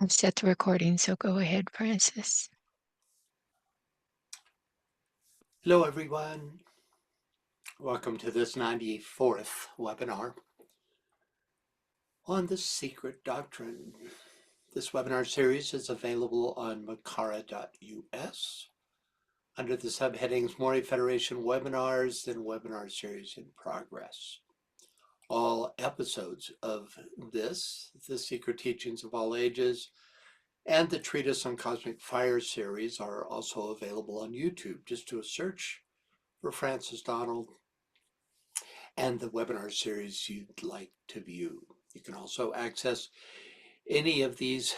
I've set the recording, so go ahead, Francis. Hello, everyone. Welcome to this 94th webinar on the Secret Doctrine. This webinar series is available on makara.us under the subheadings Mori Federation Webinars and Webinar Series in Progress. All episodes of this, the Secret Teachings of All Ages, and the Treatise on Cosmic Fire series are also available on YouTube. Just do a search for Francis Donald and the webinar series you'd like to view. You can also access any of these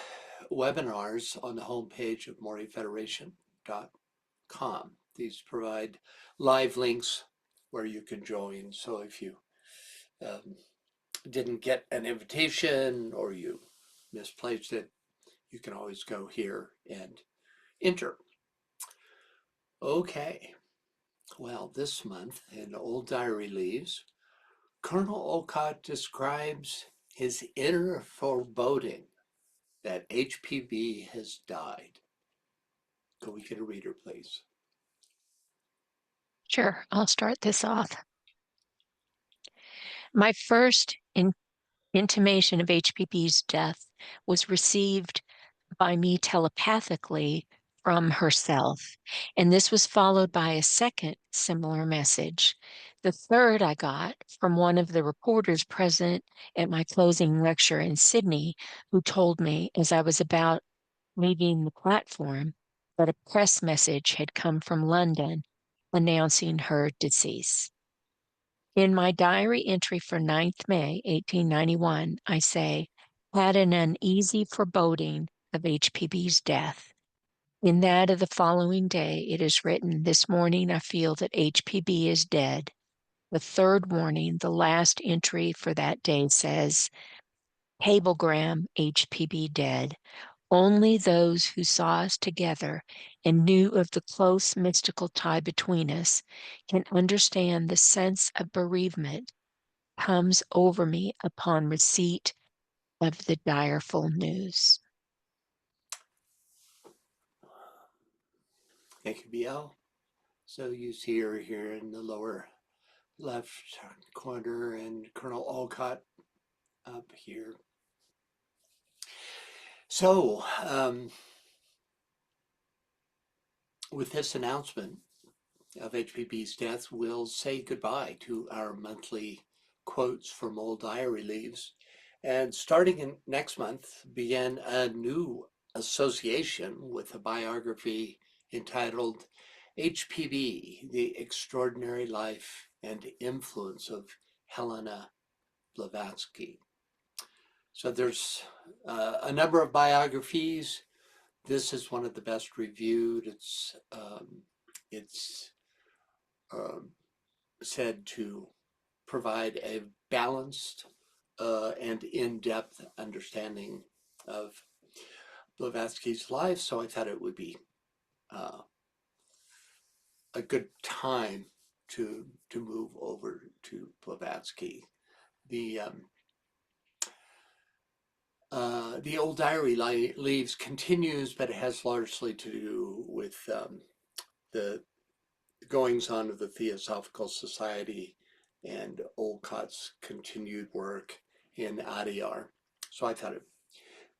webinars on the homepage of morifederation.com. These provide live links where you can join. So if you didn't get an invitation or you misplaced it, you can always go here and enter. Okay, well, this month in Old Diary Leaves, Colonel Olcott describes his inner foreboding that HPV has died. Can we get a reader, please? Sure, I'll start this off. My first intimation of HPB's death was received by me telepathically from herself, and this was followed by a second similar message. The third I got from one of the reporters present at my closing lecture in Sydney, who told me as I was about leaving the platform that a press message had come from London announcing her decease. In my diary entry for 9th May, 1891, I say, had an uneasy foreboding of HPB's death. In that of the following day, it is written, this morning I feel that HPB is dead. The third warning, the last entry for that day says, cablegram, HPB dead. Only those who saw us together and knew of the close mystical tie between us can understand the sense of bereavement comes over me upon receipt of the direful news. Thank you, BL. So you see her here in the lower left corner and Colonel Olcott up here. So with this announcement of HPB's death, we'll say goodbye to our monthly quotes from Old Diary Leaves. And starting in next month, begin a new association with a biography entitled HPB, The Extraordinary Life and Influence of Helena Blavatsky. So there's a number of biographies. This is one of the best reviewed. It's said to provide a balanced and in-depth understanding of Blavatsky's life, so I thought it would be a good time to move over to Blavatsky. The Old Diary Leaves continues, but it has largely to do with the goings on of the Theosophical Society and Olcott's continued work in Adyar. So I thought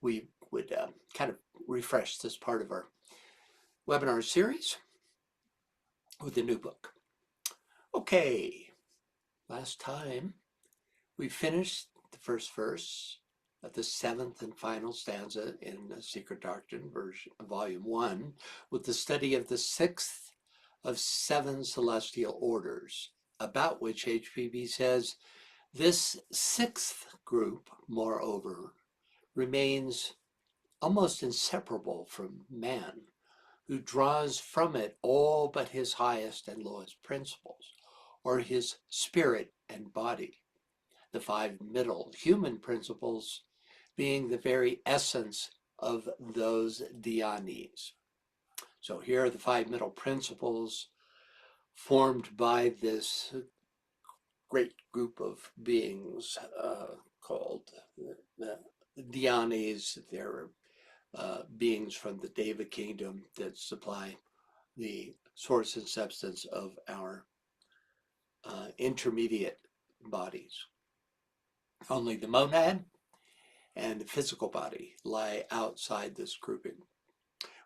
we would kind of refresh this part of our webinar series with a new book. Okay, last time we finished the first verse of the 7th and final stanza in the Secret Doctrine, volume 1, with the study of the 6th of 7 celestial orders, about which HPB says, this 6th group, moreover, remains almost inseparable from man, who draws from it all but his highest and lowest principles, or his spirit and body, the 5 middle human principles being the very essence of those dhyanis. So here are the 5 middle principles formed by this great group of beings called the dhyanis. They're beings from the Deva kingdom that supply the source and substance of our intermediate bodies. Only the monad and the physical body lie outside this grouping.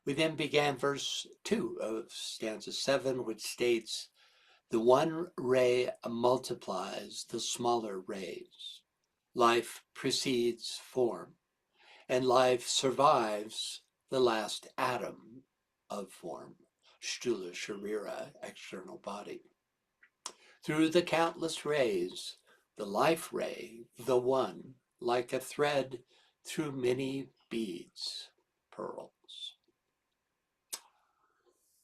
We then began verse 2 of stanza 7, which states, "The one ray multiplies the smaller rays. Life precedes form, and life survives the last atom of form, Sthula Sharira, external body. Through the countless rays, the life ray, the one, like a thread through many beads, pearls."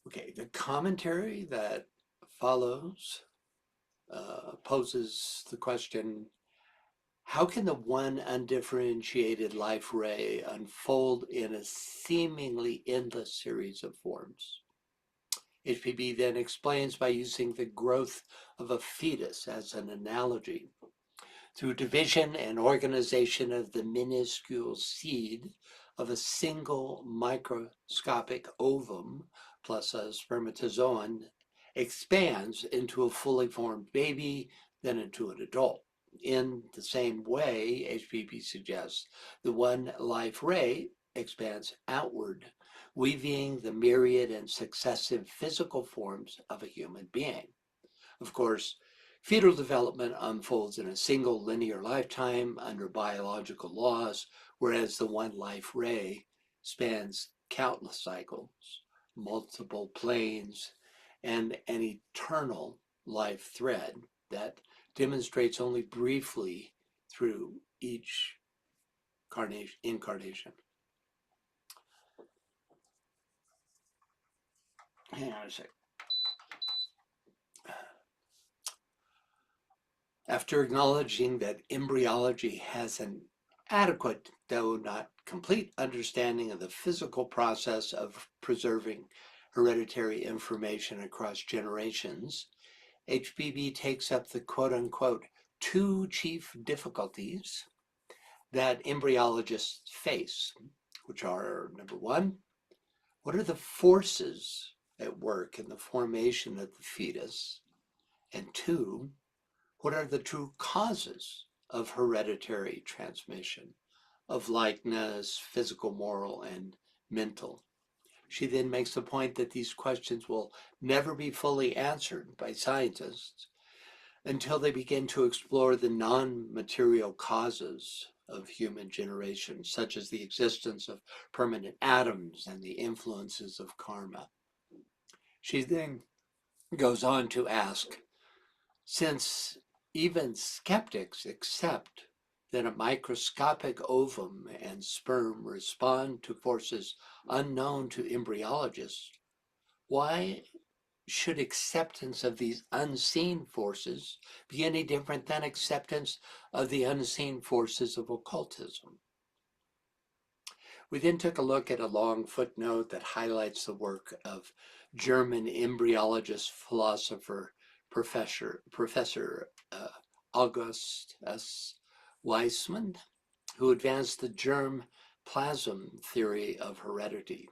Okay, the commentary that follows poses the question, how can the one undifferentiated life ray unfold in a seemingly endless series of forms? HPB then explains by using the growth of a fetus as an analogy. Through division and organization of the minuscule seed of a single microscopic ovum plus a spermatozoon expands into a fully formed baby, then into an adult. In the same way, HPP suggests, the one life ray expands outward, weaving the myriad and successive physical forms of a human being. Of course, fetal development unfolds in a single linear lifetime under biological laws, whereas the one life ray spans countless cycles, multiple planes, and an eternal life thread that demonstrates only briefly through each incarnation. Hang on a sec. After acknowledging that embryology has an adequate, though not complete, understanding of the physical process of preserving hereditary information across generations, HPB takes up the quote-unquote two chief difficulties that embryologists face, which are, number one, what are the forces at work in the formation of the fetus? And two, what are the true causes of hereditary transmission, of likeness, physical, moral, and mental? She then makes the point that these questions will never be fully answered by scientists until they begin to explore the non-material causes of human generation, such as the existence of permanent atoms and the influences of karma. She then goes on to ask, since even skeptics accept that a microscopic ovum and sperm respond to forces unknown to embryologists, why should acceptance of these unseen forces be any different than acceptance of the unseen forces of occultism? We then took a look at a long footnote that highlights the work of German embryologist, philosopher, Professor August S. Weismann, who advanced the germ plasm theory of heredity.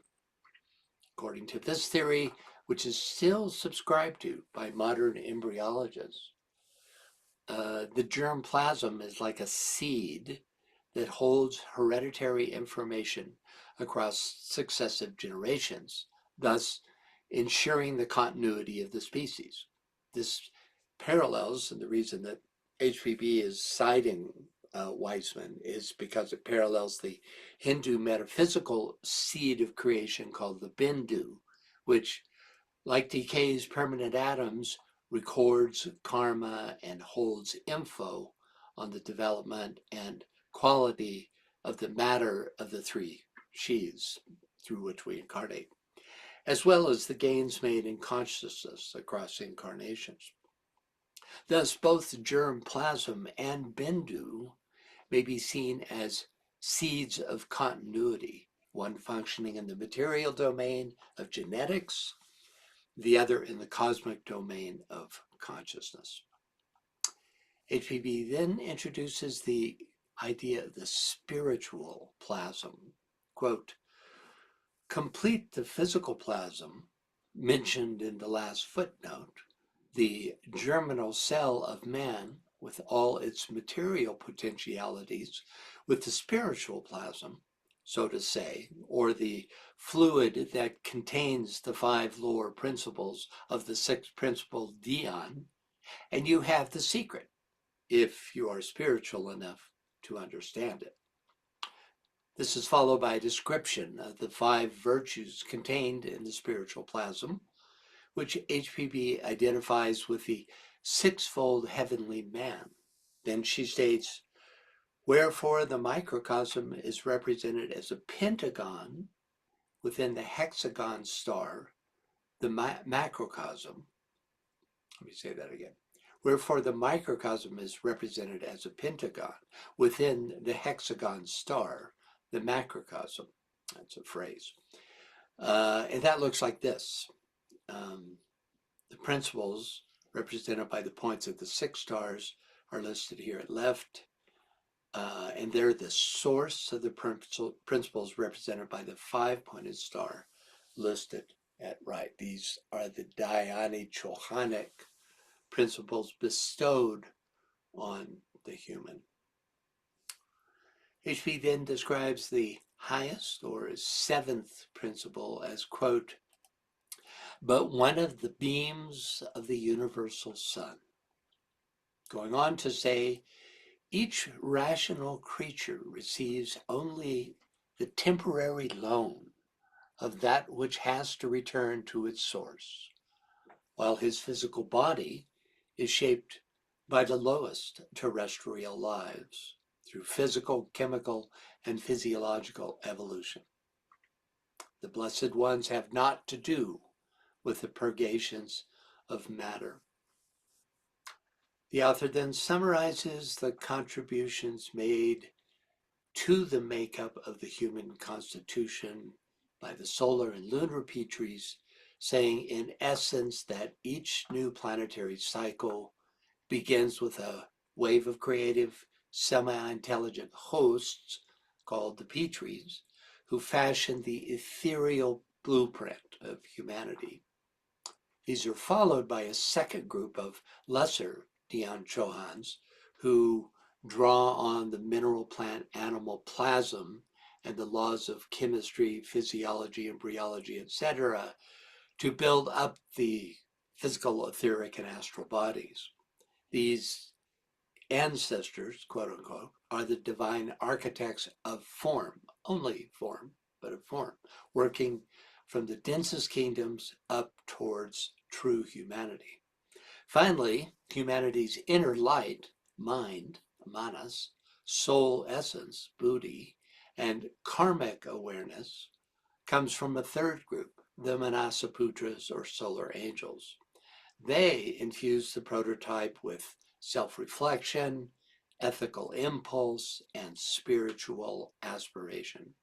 According to this theory, which is still subscribed to by modern embryologists, the germ plasm is like a seed that holds hereditary information across successive generations, thus ensuring the continuity of the species. This parallels, and the reason that HPB is citing Weismann is because it parallels the Hindu metaphysical seed of creation called the Bindu, which, like decay's permanent atoms, records karma and holds info on the development and quality of the matter of the three sheaths through which we incarnate, as well as the gains made in consciousness across incarnations. Thus, both germ plasm and Bindu may be seen as seeds of continuity, one functioning in the material domain of genetics, the other in the cosmic domain of consciousness. HPB then introduces the idea of the spiritual plasm. Quote, complete the physical plasm mentioned in the last footnote, the germinal cell of man with all its material potentialities, with the spiritual plasm, so to say, or the fluid that contains the five lower principles of the sixth principle Dion, and you have the secret, if you are spiritual enough to understand it. This is followed by a description of the five virtues contained in the spiritual plasm, which HPB identifies with the sixfold heavenly man. Then she states, wherefore the microcosm is represented as a pentagon within the hexagon star, the macrocosm. Let me say that again. Wherefore the microcosm is represented as a pentagon within the hexagon star, the macrocosm. That's a phrase. And that looks like this. The principles represented by the points of the six stars are listed here at left. And they're the source of the principles represented by the five-pointed star listed at right. These are the Dhyani-Chohanic principles bestowed on the human. HB then describes the highest or seventh principle as, quote, but one of the beams of the universal sun. Going on to say, each rational creature receives only the temporary loan of that which has to return to its source, while his physical body is shaped by the lowest terrestrial lives through physical, chemical, and physiological evolution. The blessed ones have naught to do with the purgations of matter. The author then summarizes the contributions made to the makeup of the human constitution by the solar and lunar Petries, saying in essence that each new planetary cycle begins with a wave of creative, semi-intelligent hosts called the Petries, who fashion the ethereal blueprint of humanity. These are followed by a second group of lesser Dion Chohans who draw on the mineral, plant, animal plasm and the laws of chemistry, physiology, embryology, etc., to build up the physical, etheric, and astral bodies. These ancestors, quote unquote, are the divine architects of form, only form, but of form, working from the densest kingdoms up towards true humanity. Finally, humanity's inner light, mind, manas, soul essence, buddhi, and karmic awareness comes from a third group, the Manasaputras or solar angels. They infuse the prototype with self-reflection, ethical impulse, and spiritual aspiration.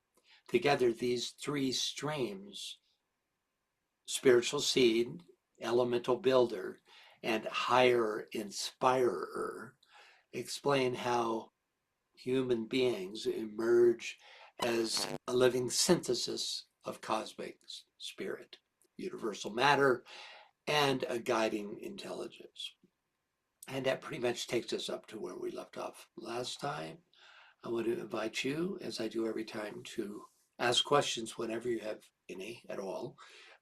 Together, these three streams, spiritual seed, elemental builder, and higher inspirer, explain how human beings emerge as a living synthesis of cosmic spirit, universal matter, and a guiding intelligence. And that pretty much takes us up to where we left off last time. I want to invite you, as I do every time, to ask questions whenever you have any at all.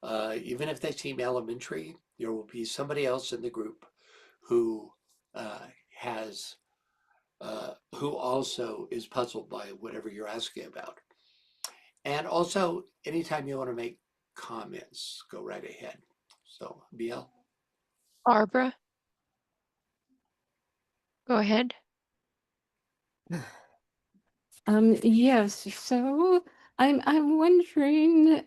Even if they seem elementary, there will be somebody else in the group who who also is puzzled by whatever you're asking about. And also, anytime you want to make comments, go right ahead. So, BL. Barbara, go ahead. Yes, so I'm wondering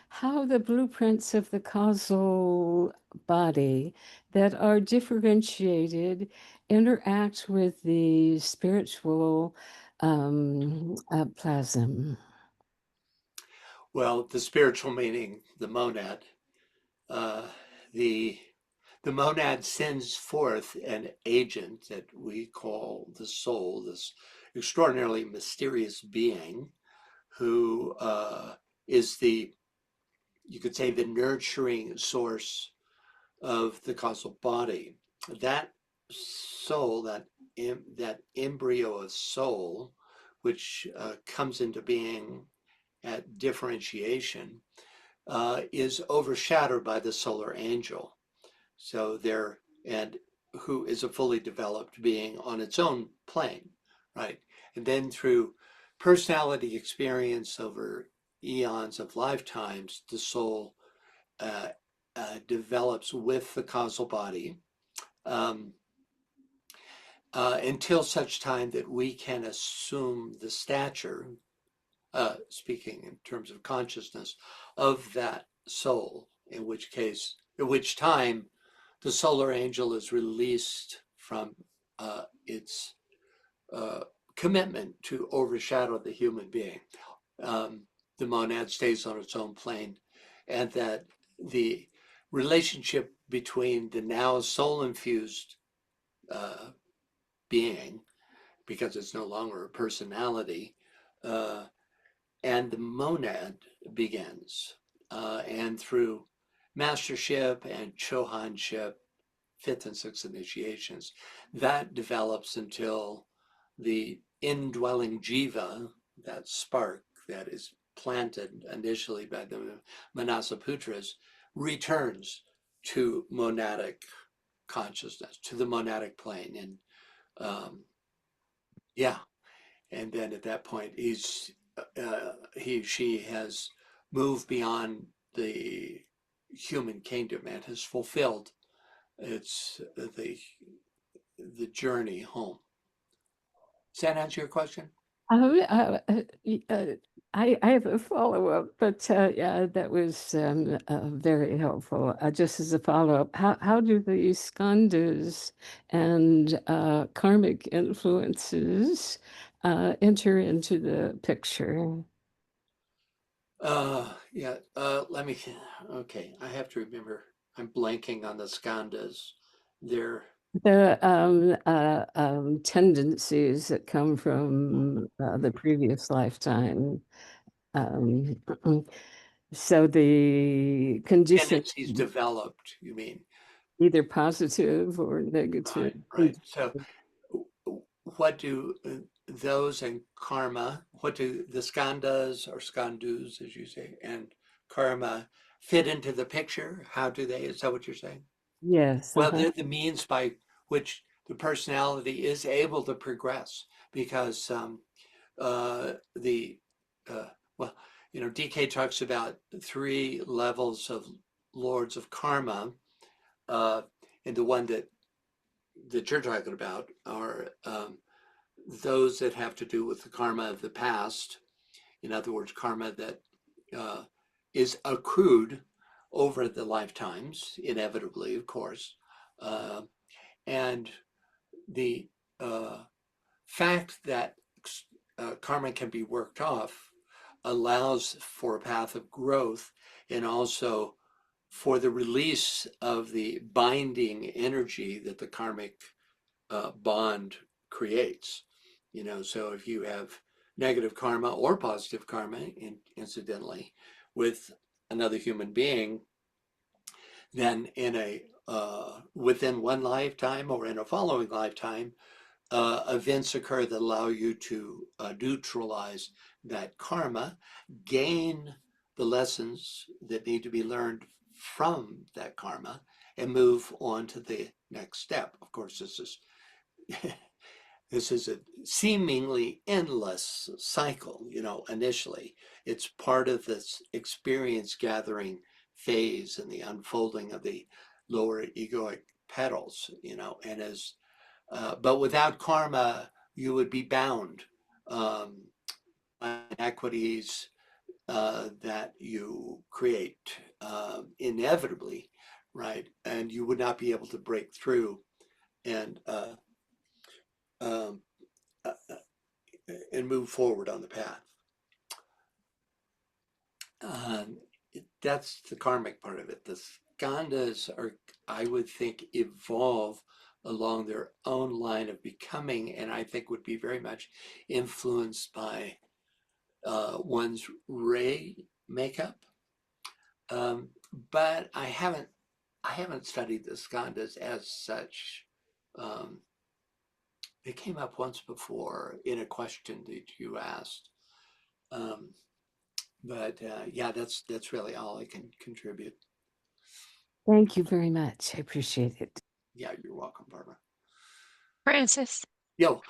how the blueprints of the causal body that are differentiated interact with the spiritual plasm. Well, the spiritual meaning, the monad, uh, the the monad sends forth an agent that we call the soul, this extraordinarily mysterious being who is you could say, the nurturing source of the causal body. That soul, that embryo of soul, which comes into being at differentiation, is overshadowed by the solar angel. So there, and who is a fully developed being on its own plane, right? And then through personality experience over eons of lifetimes, the soul uh, develops with the causal body, um, until such time that we can assume the stature, speaking in terms of consciousness, of that soul, in which time the solar angel is released from its uh, commitment to overshadow the human being. Um, the monad stays on its own plane, and that the relationship between the now soul infused being, because it's no longer a personality, uh, and the monad begins. And through mastership and chohanship, fifth and sixth initiations, that develops until the indwelling jiva, that spark that is planted initially by the Manasaputras, returns to monadic consciousness, to the monadic plane. And yeah, and then at that point, she has moved beyond the human kingdom and has fulfilled its the journey home. Does that answer your question? Oh, I have a follow-up, but yeah, that was very helpful. Just as a follow-up, how do the skandhas and karmic influences enter into the picture? Yeah, let me, okay, I have to remember, I'm blanking on the skandhas. They're, The tendencies that come from the previous lifetime. Um, so the condition, tendencies developed, you mean? either positive or negative. Right, right. So what do those and karma, what do the skandhas or skandhus, as you say, and karma fit into the picture? How do they, is that what you're saying? Yes. Well, they're the means by which the personality is able to progress, because the well, DK talks about 3 levels of lords of karma, uh, and the one that you're talking about are those that have to do with the karma of the past. In other words, karma that uh, is accrued over the lifetimes, inevitably, of course, uh, and the fact that karma can be worked off allows for a path of growth, and also for the release of the binding energy that the karmic bond creates. So if you have negative karma or positive karma, incidentally, with another human being, then in a within one lifetime or in a following lifetime, events occur that allow you to neutralize that karma, gain the lessons that need to be learned from that karma, and move on to the next step. Of course, this is a seemingly endless cycle. Initially, it's part of this experience gathering phase and the unfolding of the lower egoic petals. And as but without karma, you would be bound by inequities that you create inevitably, right? And you would not be able to break through and um, uh, and move forward on the path. Um, that's the karmic part of it. The skandhas are, I would think, evolve along their own line of becoming, and I think would be very much influenced by one's Ray makeup. But I haven't studied the skandhas as such. It came up once before in a question that you asked. But yeah, that's really all I can contribute. Thank you very much. I appreciate it. Yeah, you're welcome, Barbara. Francis, Yo,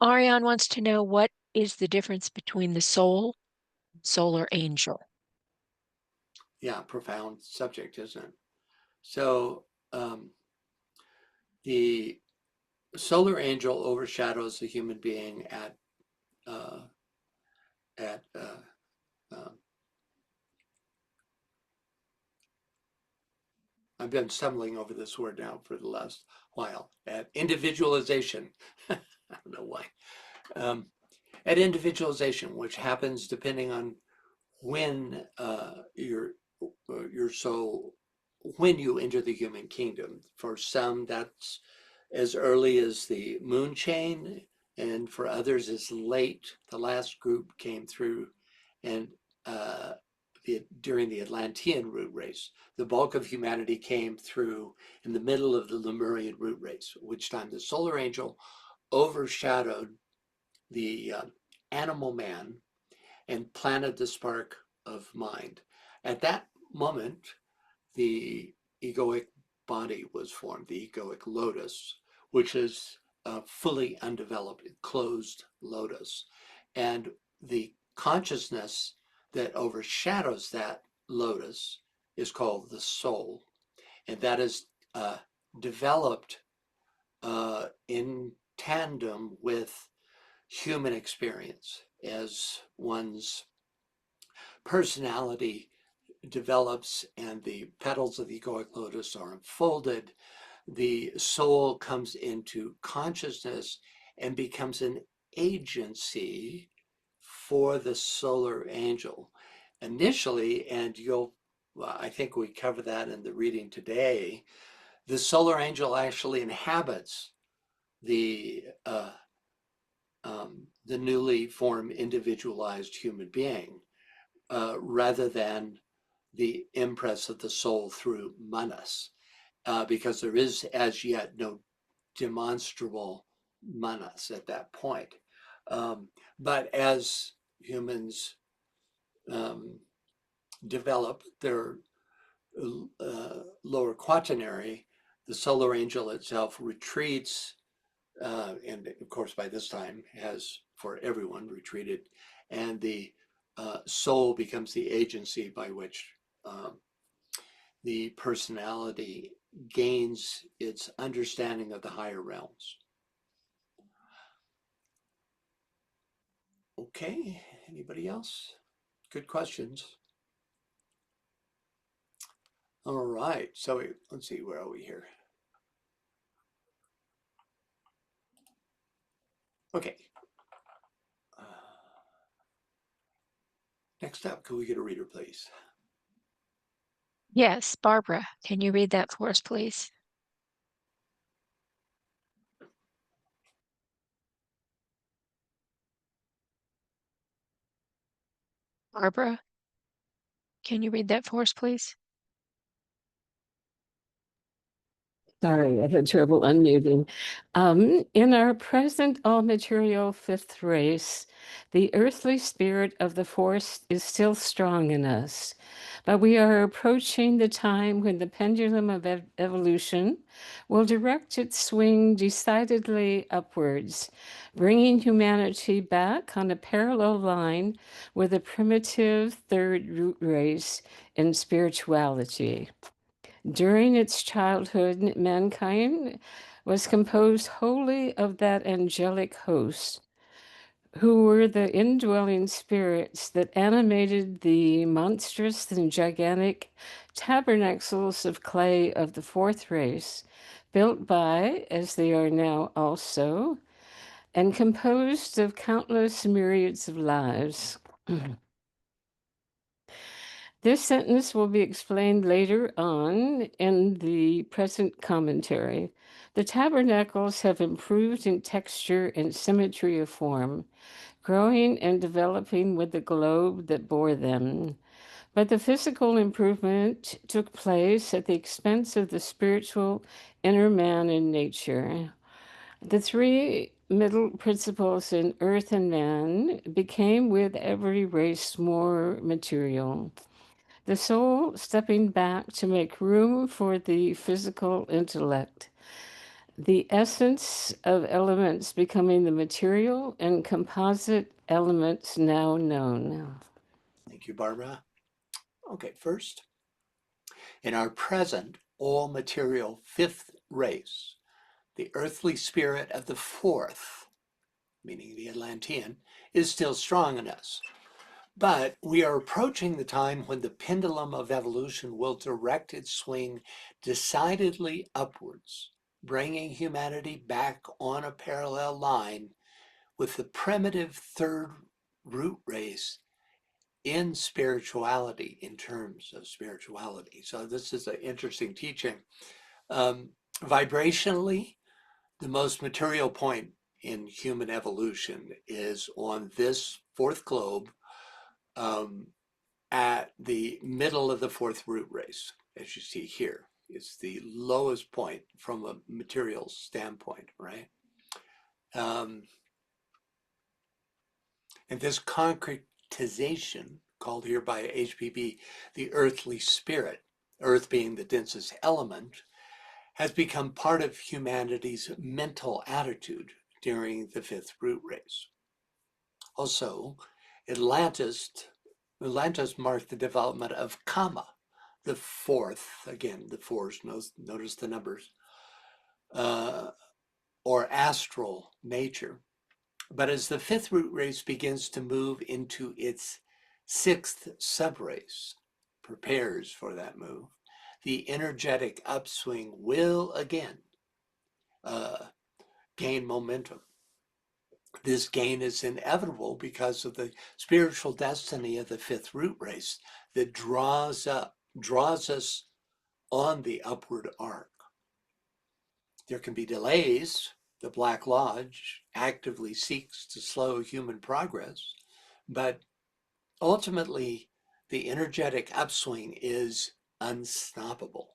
Ariane wants to know what is the difference between the soul, solar angel? yeah, profound subject, isn't it? So the solar angel overshadows the human being uh, at I've been stumbling over this word now for the last while. At individualization, I don't know why. At individualization, which happens depending on when your soul, when you enter the human kingdom. For some, that's as early as the moon chain, and for others, it's late. The last group came through, and during the Atlantean root race. The bulk of humanity came through in the middle of the Lemurian root race, which time the solar angel overshadowed the animal man and planted the spark of mind. At that moment, the egoic body was formed, the egoic lotus, which is a fully undeveloped, closed lotus. And the consciousness that overshadows that lotus is called the soul. And that is developed in tandem with human experience as one's personality develops and the petals of the egoic lotus are unfolded. The soul comes into consciousness and becomes an agency for the solar angel. Initially, and I think we cover that in the reading today, the solar angel actually inhabits the newly formed individualized human being rather than the impress of the soul through manas, because there is as yet no demonstrable manas at that point. But as humans develop their lower quaternary, the solar angel itself retreats, and of course by this time has for everyone retreated, and the soul becomes the agency by which the personality gains its understanding of the higher realms. Okay, anybody else? Good questions. All right, so let's see, where are we here? Okay. Next up, could we get a reader, please? Yes, Barbara, can you read that for us, please? Barbara, can you read that for us, please? Sorry, I had trouble unmuting. In our present all-material fifth race, the earthly spirit of the force is still strong in us, but we are approaching the time when the pendulum of evolution will direct its swing decidedly upwards, bringing humanity back on a parallel line with the primitive third root race in spirituality. During its childhood, mankind was composed wholly of that angelic host, who were the indwelling spirits that animated the monstrous and gigantic tabernacles of clay of the fourth race, built by, as they are now also, and composed of countless myriads of lives. This sentence will be explained later on in the present commentary, The tabernacles have improved in texture and symmetry of form, growing and developing with the globe that bore them. But the physical improvement took place at the expense of the spiritual inner man in nature. The three middle principles in earth and man became with every race more material. The soul stepping back to make room for the physical intellect. The essence of elements becoming the material and composite elements now known. Thank you, Barbara. Okay, first, in our present all material fifth race, the earthly spirit of the fourth, meaning the Atlantean, is still strong in us. But we are approaching the time when the pendulum of evolution will direct its swing decidedly upwards, bringing humanity back on a parallel line with the primitive third root race in spirituality, in terms of spirituality. So this is an interesting teaching. Vibrationally, the most material point in human evolution is on this fourth globe, at the middle of the fourth root race, as you see here. It's the lowest point from a material standpoint, right? And this concretization, called here by HPB the earthly spirit, earth being the densest element, has become part of humanity's mental attitude during the fifth root race. Also, Atlantis marked the development of Kama, the fourth, again, the fours, notice the numbers, or astral nature. But as the fifth root race begins to move into its sixth subrace, prepares for that move, the energetic upswing will again gain momentum. This gain is inevitable because of the spiritual destiny of the fifth root race that draws us on the upward arc. There can be delays. The Black Lodge actively seeks to slow human progress, but ultimately the energetic upswing is unstoppable.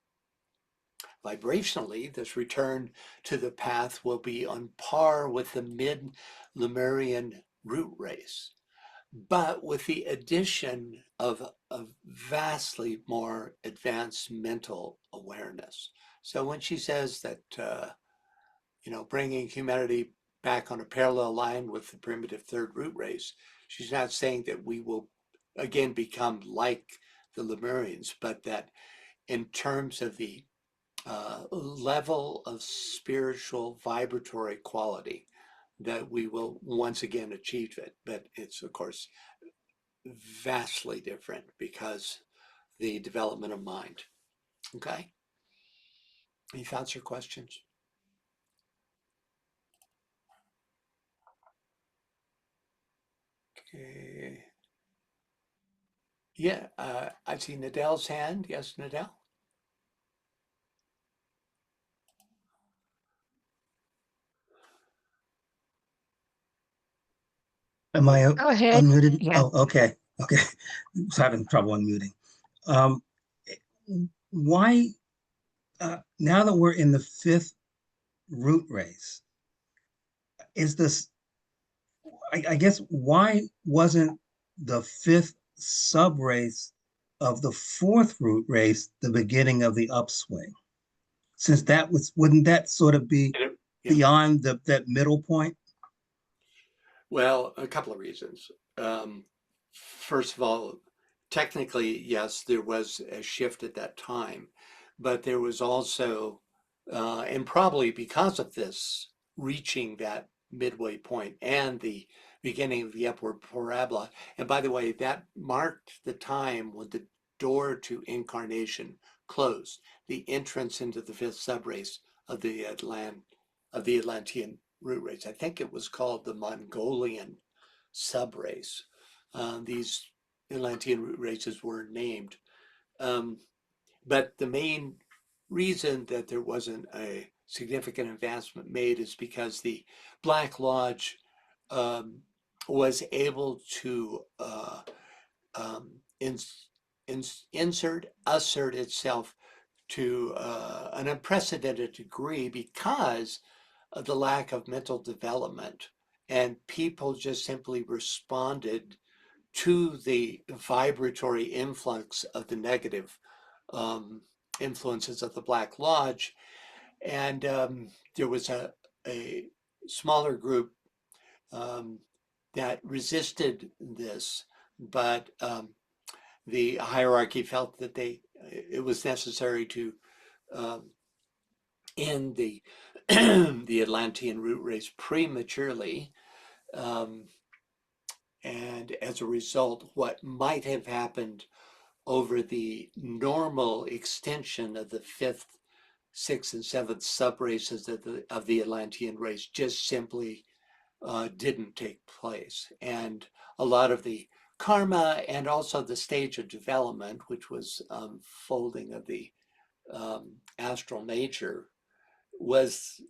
Vibrationally, this return to the path will be on par with the mid-Lemurian root race, but with the addition of a vastly more advanced mental awareness. So when she says that, bringing humanity back on a parallel line with the primitive third root race, she's not saying that we will again become like the Lemurians, but that in terms of the level of spiritual vibratory quality, that we will once again achieve it. But it's, of course, vastly different because the development of mind. Okay? Any thoughts or questions? Okay. Yeah, I see Nadel's hand. Yes, Nadel? Am I Go ahead. unmuted? Yeah. Oh, okay. Okay. I was having trouble unmuting. Um, why, now that we're in the fifth root race, is this, I guess, why wasn't the fifth sub race of the fourth root race the beginning of the upswing? Since wouldn't that sort of be Yeah. beyond that middle point? Well, a couple of reasons. First of all, technically, yes, there was a shift at that time, but there was also, and probably because of this, reaching that midway point and the beginning of the upward parabola. And by the way, that marked the time when the door to incarnation closed, the entrance into the fifth subrace of the Atlantean root race. I think it was called the Mongolian subrace. These Atlantean root races were named. But the main reason that there wasn't a significant advancement made is because the Black Lodge was able to assert itself to an unprecedented degree because of the lack of mental development. And people just simply responded to the vibratory influx of the negative influences of the Black Lodge. And there was a smaller group that resisted this, but the hierarchy felt that it was necessary to end the the Atlantean root race prematurely. And as a result, what might have happened over the normal extension of the fifth, sixth, and seventh subraces of the Atlantean race just simply didn't take place. And a lot of the karma and also the stage of development, which was folding of the astral nature, was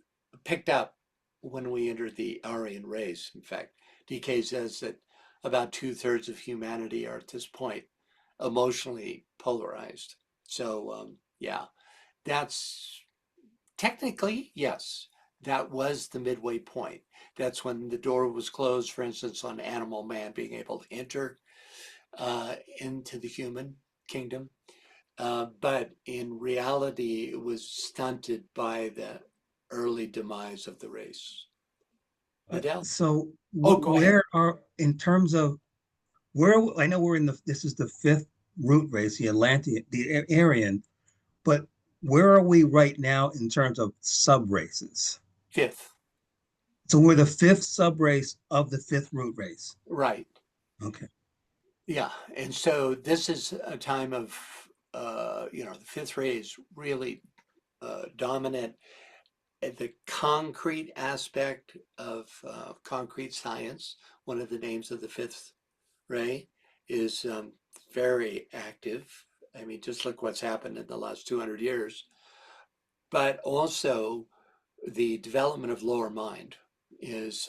picked up when we entered the Aryan race. In fact, DK says that about 2/3 of humanity are at this point emotionally polarized. So yeah, that's technically, yes, that was the midway point. That's when the door was closed, for instance, on animal man being able to enter into the human kingdom. But in reality, it was stunted by the early demise of the race. Adele? So Oh, go ahead. where are, in terms of where, I know we're in this is the fifth root race, the Atlantean, the Aryan, but where are we right now in terms of sub races? Fifth, So we're the fifth sub race of the fifth root race. right. Okay. Yeah. And so this is a time of, the fifth ray is really dominant. The concrete aspect of concrete science, one of the names of the fifth ray, is very active. I mean, just look what's happened in the last 200 years. But also the development of lower mind is,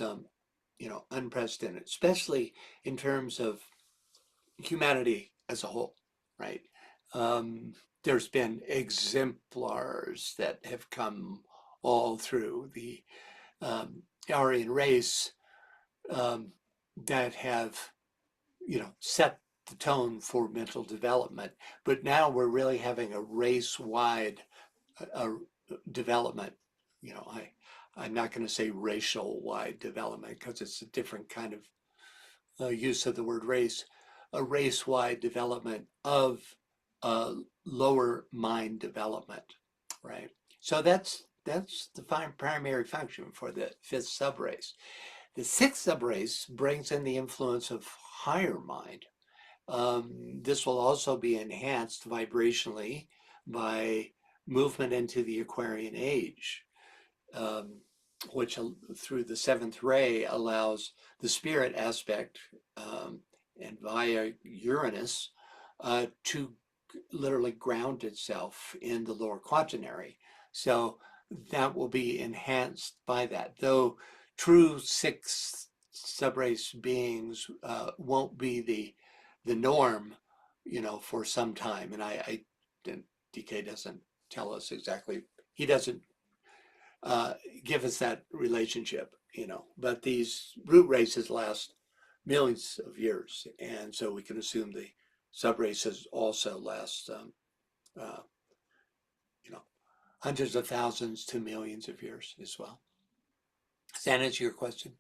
unprecedented, especially in terms of humanity as a whole, right? There's been exemplars that have come all through the Aryan race that have, set the tone for mental development. But now we're really having a race-wide development. I'm not going to say racial-wide development because it's a different kind of use of the word race. A race-wide development of lower mind development, right? So that's the primary function for the fifth subrace. The sixth subrace brings in the influence of higher mind. This will also be enhanced vibrationally by movement into the Aquarian age, which through the seventh ray allows the spirit aspect and via Uranus to literally ground itself in the lower quaternary. So that will be enhanced by that, though true sixth subrace beings won't be the norm, for some time. And DK doesn't tell us exactly, he doesn't give us that relationship, but these root races last millions of years. And so we can assume the subraces also last, hundreds of thousands to millions of years as well. Does that answer your question?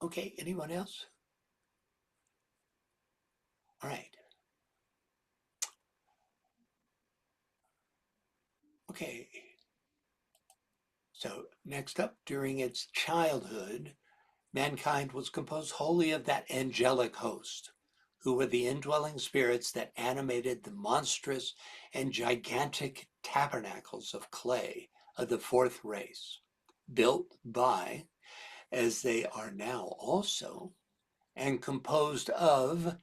Okay, anyone else? All right. Okay. So next up, during its childhood, mankind was composed wholly of that angelic host, who were the indwelling spirits that animated the monstrous and gigantic tabernacles of clay of the fourth race, built by, as they are now also, and composed of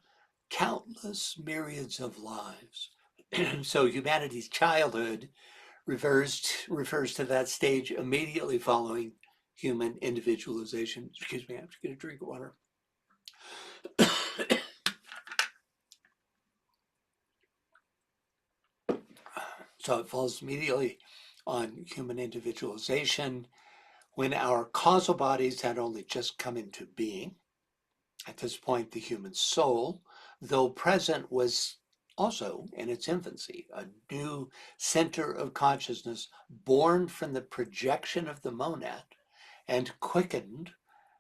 countless myriads of lives. So humanity's childhood refers to that stage immediately following human individualization. Excuse me, I'm just going to drink water. So it falls immediately on human individualization when our causal bodies had only just come into being. At this point, the human soul, though present, was also in its infancy, a new center of consciousness born from the projection of the monad and quickened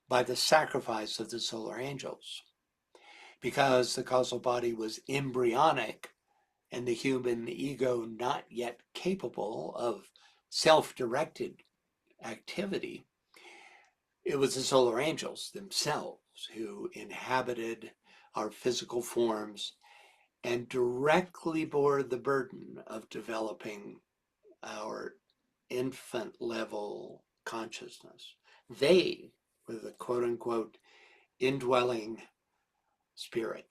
by the sacrifice of the solar angels. Because the causal body was embryonic and the human ego not yet capable of self-directed activity, it was the solar angels themselves who inhabited our physical forms and directly bore the burden of developing our infant level consciousness. They were the quote unquote indwelling spirits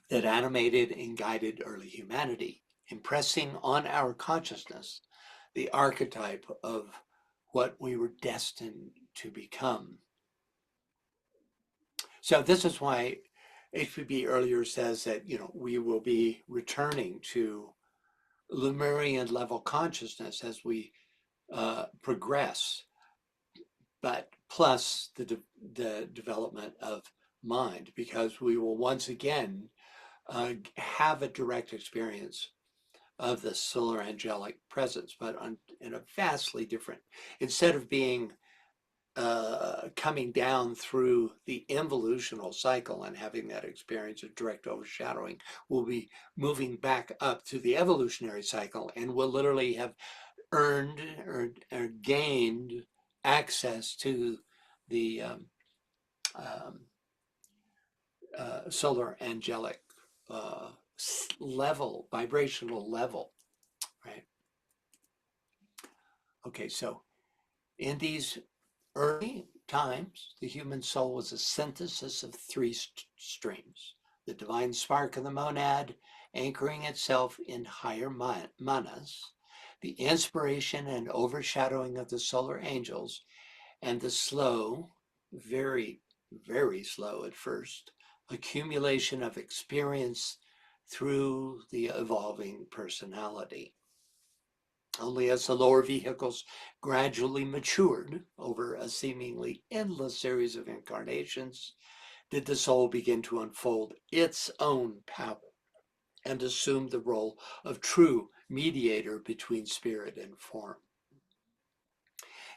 that animated and guided early humanity, impressing on our consciousness the archetype of what we were destined to become. So this is why HPB earlier says that, we will be returning to Lemurian level consciousness as we progress, but plus the development of mind, because we will once again have a direct experience of the solar angelic presence, but in a vastly different, instead of being coming down through the involutional cycle and having that experience of direct overshadowing, we'll be moving back up to the evolutionary cycle and will literally have earned or gained access to the solar angelic level, vibrational level, right? Okay, so in these early times, the human soul was a synthesis of three streams: the divine spark of the monad, anchoring itself in higher manas, the inspiration and overshadowing of the solar angels, and the slow, very, very slow at first, accumulation of experience through the evolving personality. Only as the lower vehicles gradually matured over a seemingly endless series of incarnations did the soul begin to unfold its own power and assume the role of true mediator between spirit and form.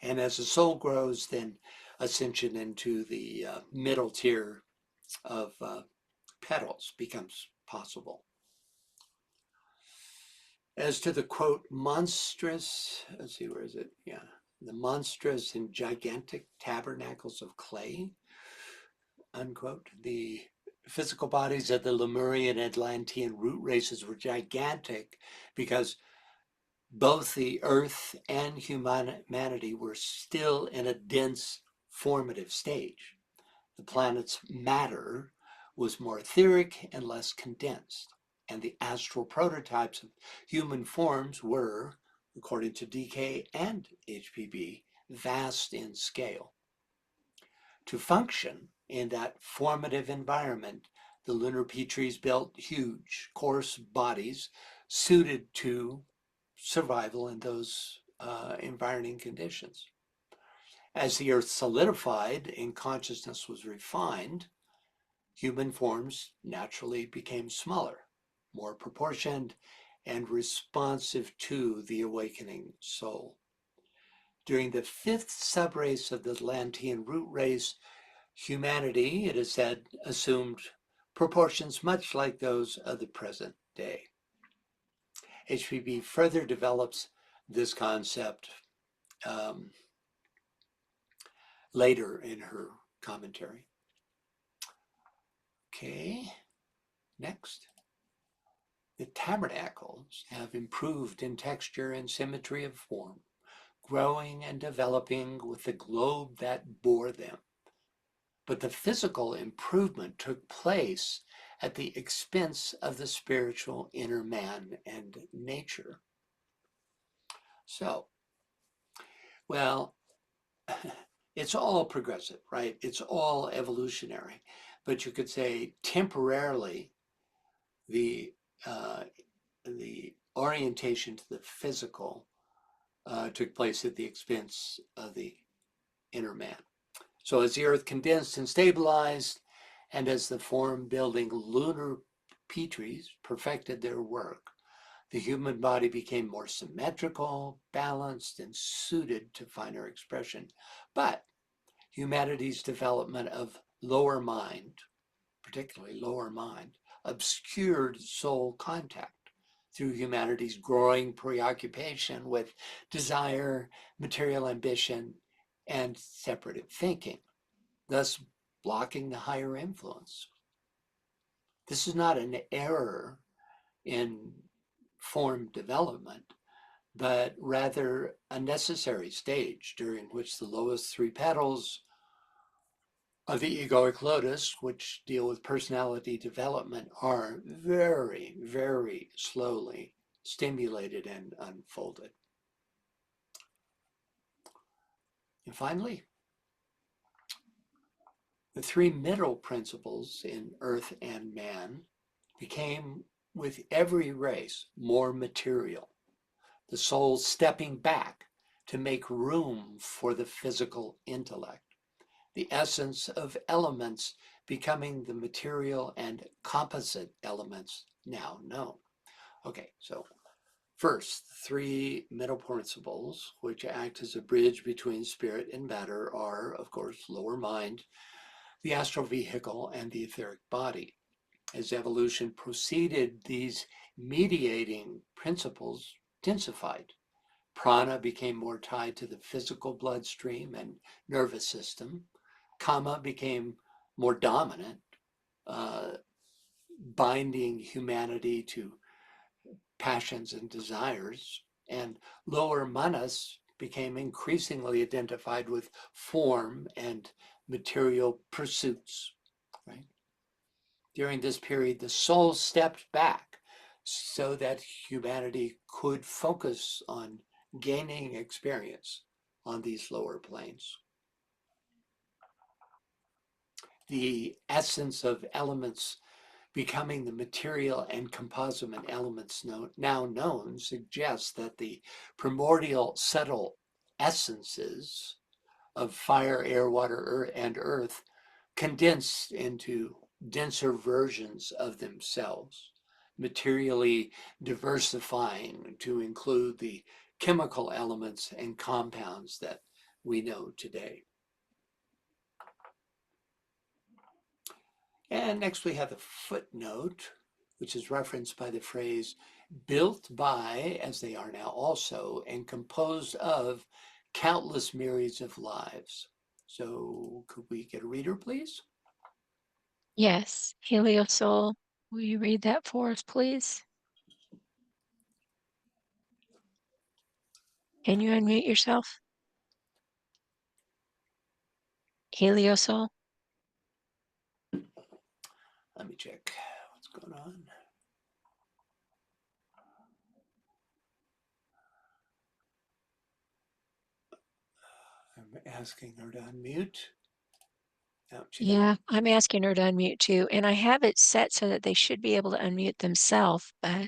And as the soul grows, then ascension into the middle tier of petals becomes possible. As to the quote, monstrous, let's see, where is it? Yeah, the monstrous and gigantic tabernacles of clay, unquote. The physical bodies of the Lemurian Atlantean root races were gigantic because both the earth and humanity were still in a dense formative stage. The planet's matter was more etheric and less condensed, and the astral prototypes of human forms were, according to DK and HPB, vast in scale. To function in that formative environment, the lunar Petries built huge, coarse bodies suited to survival in those environing conditions. As the earth solidified and consciousness was refined, human forms naturally became smaller, more proportioned, and responsive to the awakening soul. During the fifth subrace of the Atlantean root race, humanity, it is said, assumed proportions much like those of the present day. HPB further develops this concept later in her commentary. Okay, next. The tabernacles have improved in texture and symmetry of form, growing and developing with the globe that bore them. But the physical improvement took place at the expense of the spiritual inner man and nature. So, well, it's all progressive, right? It's all evolutionary. But you could say temporarily the orientation to the physical took place at the expense of the inner man. So as the earth condensed and stabilized, and as the form-building lunar petries perfected their work, the human body became more symmetrical, balanced, and suited to finer expression. But humanity's development of lower mind, particularly lower mind, obscured soul contact through humanity's growing preoccupation with desire, material ambition, and separative thinking, thus blocking the higher influence. This is not an error in form development, but rather a necessary stage during which the lowest three petals of the egoic lotus, which deal with personality development, are very, very slowly stimulated and unfolded. And finally, the three middle principles in earth and man became, with every race, more material, the soul stepping back to make room for the physical intellect, the essence of elements becoming the material and composite elements now known. Okay, so first, the three middle principles, which act as a bridge between spirit and matter, are, of course, lower mind, the astral vehicle, and the etheric body. As evolution proceeded, these mediating principles densified. Prana became more tied to the physical bloodstream and nervous system. Kama became more dominant, binding humanity to passions and desires. And lower manas became increasingly identified with form and material pursuits, right? During this period, the soul stepped back so that humanity could focus on gaining experience on these lower planes. The essence of elements becoming the material and composite elements now known suggests that the primordial subtle essences of fire, air, water, and earth condensed into denser versions of themselves, materially diversifying to include the chemical elements and compounds that we know today. And next we have the footnote, which is referenced by the phrase built by, as they are now also, and composed of countless myriads of lives. So could we get a reader, please? Yes, Heliosol, will you read that for us, please? Can you unmute yourself? Heliosol? Let me check what's going on. I'm asking her to unmute. No, Yeah, I'm asking her to unmute too, and I have it set so that they should be able to unmute themselves, but yeah,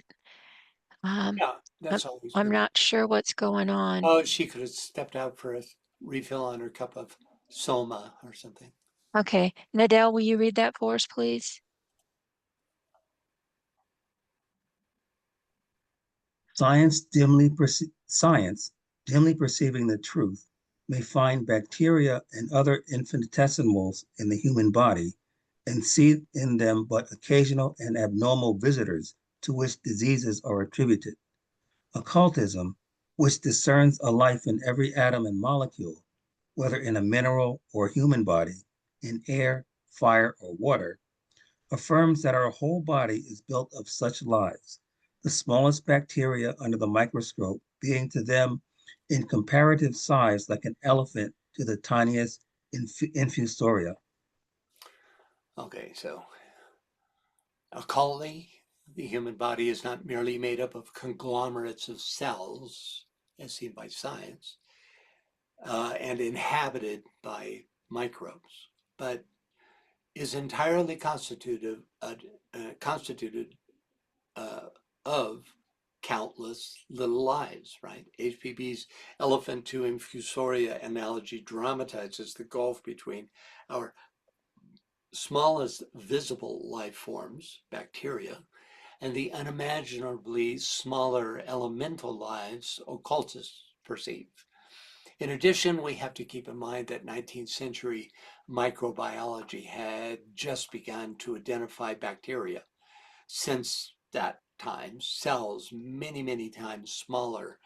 I'm, that's always I'm good. not sure what's going on. Oh, she could have stepped out for a refill on her cup of soma or something. Okay, Nadell, will you read that for us, please? Science, dimly perceiving the truth, may find bacteria and other infinitesimals in the human body and see in them but occasional and abnormal visitors to which diseases are attributed. Occultism, which discerns a life in every atom and molecule, whether in a mineral or human body, in air, fire, or water, affirms that our whole body is built of such lives, the smallest bacteria under the microscope being to them in comparative size like an elephant to the tiniest infusoria. Okay, so Occultly, the human body is not merely made up of conglomerates of cells, as seen by science, and inhabited by microbes, but is entirely constituted of countless little lives, right? HPB's elephant to infusoria analogy dramatizes the gulf between our smallest visible life forms, bacteria, and the unimaginably smaller elemental lives occultists perceive. In addition, we have to keep in mind that 19th century microbiology had just begun to identify bacteria. Since that time, cells many, many times smaller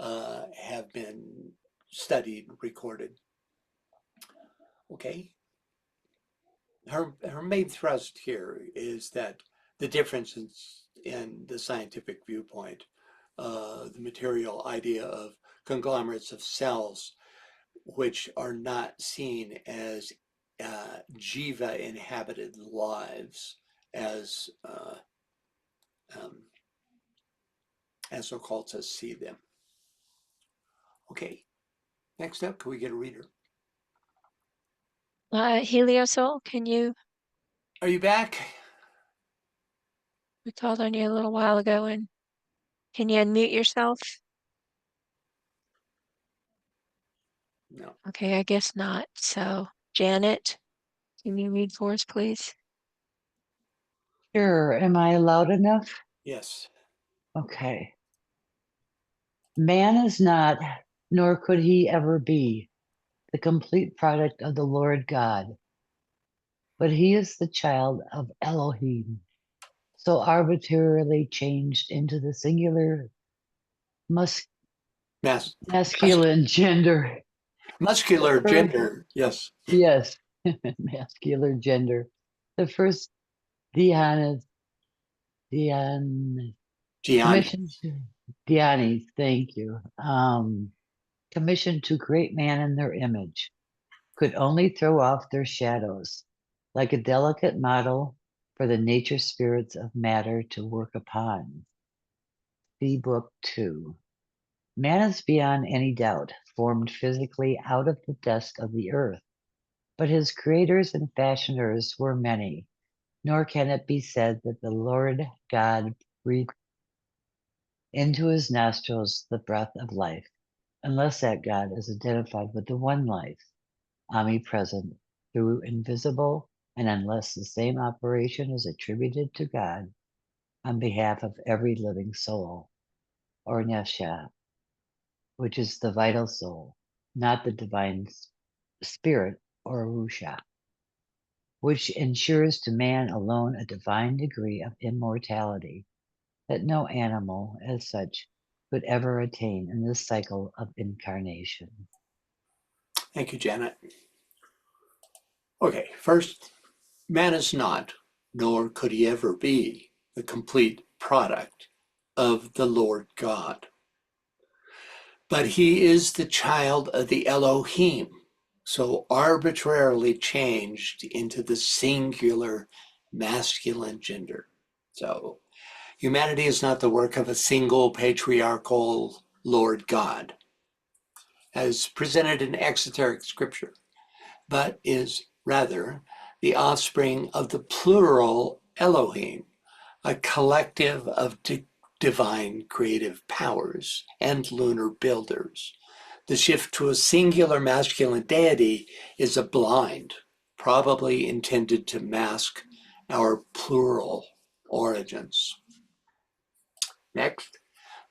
have been studied, recorded. Okay. Her main thrust here is that the differences in the scientific viewpoint, the material idea of conglomerates of cells, which are not seen as jiva inhabited lives um, as occultists see them. Okay, next up, can we get a reader? Heliosol, can you? Are you back? We called on you a little while ago, and can you unmute yourself? No. Okay, I guess not. So, Janet, can you read for us, please? Sure. Am I loud enough? Yes. Okay. Man is not, nor could he ever be, the complete product of the Lord God, but he is the child of Elohim, so arbitrarily changed into the singular masculine gender. Muscular First, gender, yes. yes, masculine gender. The first Diana, Diana, Gianni. commission, Diani, thank you. Commissioned to create man in their image, could only throw off their shadows, like a delicate model for the nature spirits of matter to work upon. See Book 2. Man is beyond any doubt formed physically out of the dust of the earth, but his creators and fashioners were many, nor can it be said that the Lord God breathed into his nostrils the breath of life, unless that God is identified with the one life, omnipresent, through invisible, and unless the same operation is attributed to God on behalf of every living soul, or nefsha, which is the vital soul, not the divine spirit, or rusha, which ensures to man alone a divine degree of immortality that no animal, as such, could ever attain in this cycle of incarnation. Thank you, Janet. Okay, first, man is not, nor could he ever be, the complete product of the Lord God. But he is the child of the Elohim, so arbitrarily changed into the singular masculine gender. So humanity is not the work of a single patriarchal Lord God, as presented in exoteric scripture, but is rather the offspring of the plural Elohim, a collective of divine creative powers and lunar builders. The shift to a singular masculine deity is a blind, probably intended to mask our plural origins. Next,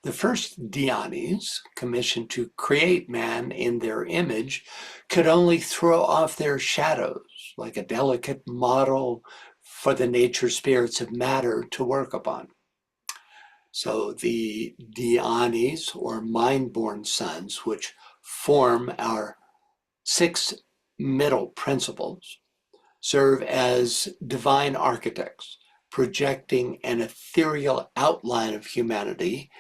the first Dhyanis, commissioned to create man in their image, could only throw off their shadows, like a delicate model for the nature spirits of matter to work upon. So the Dhyanis, or mind-born sons, which form our 6 middle principles, serve as divine architects, projecting an ethereal outline of humanity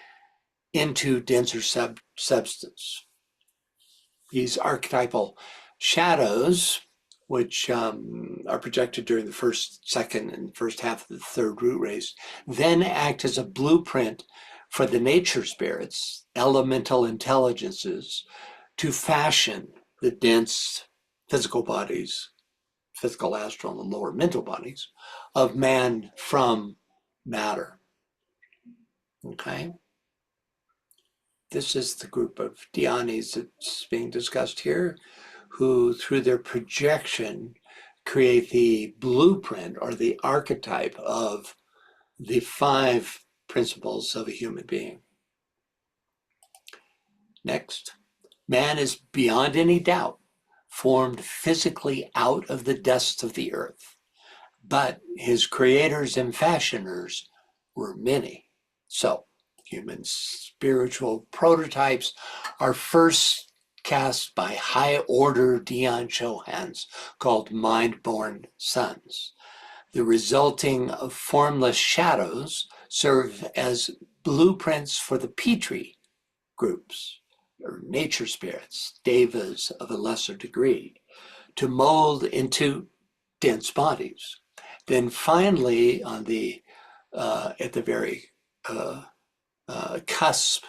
into denser substance. These archetypal shadows, which are projected during the first, second, and first half of the third root race, then act as a blueprint for the nature spirits, elemental intelligences, to fashion the dense physical bodies, physical, astral, and lower mental bodies of man from matter. Okay? This is the group of Dhyanis that's being discussed here, who through their projection create the blueprint or the archetype of the 5 principles of a human being. Next, man is beyond any doubt formed physically out of the dust of the earth, but his creators and fashioners were many. So, human spiritual prototypes are first cast by high-order Dhyan Chohans called mind-born sons. The resulting formless shadows serve as blueprints for the Petri groups, or nature spirits, devas of a lesser degree, to mold into dense bodies. Then finally, on the at the very cusp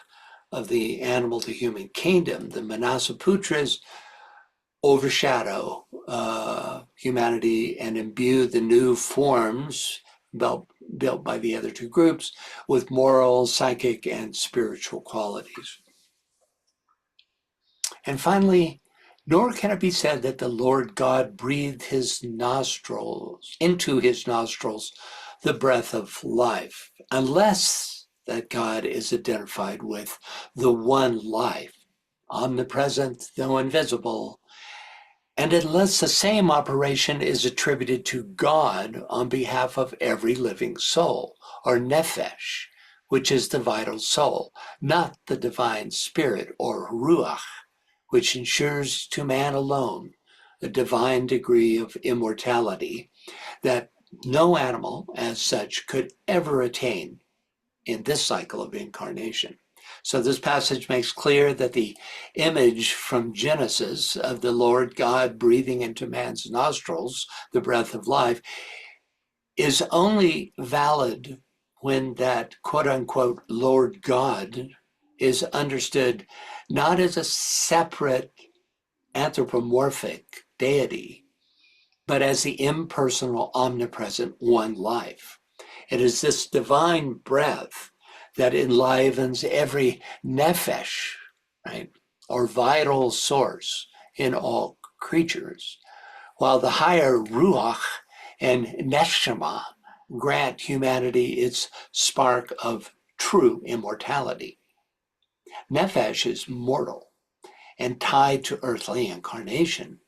of the animal to human kingdom, the Manasaputras overshadow humanity and imbue the new forms built by the other 2 groups with moral, psychic, and spiritual qualities. And finally, nor can it be said that the Lord God breathed into his nostrils the breath of life, unless that God is identified with the one life, omnipresent though invisible, and unless the same operation is attributed to God on behalf of every living soul, or nephesh, which is the vital soul, not the divine spirit, or ruach, which ensures to man alone a divine degree of immortality that no animal as such could ever attain in this cycle of incarnation. So this passage makes clear that the image from Genesis of the Lord God breathing into man's nostrils the breath of life is only valid when that quote unquote Lord God is understood not as a separate anthropomorphic deity, but as the impersonal, omnipresent one life. It is this divine breath that enlivens every nephesh, right, or vital source in all creatures, while the higher ruach and neshama grant humanity its spark of true immortality. Nephesh is mortal and tied to earthly incarnation.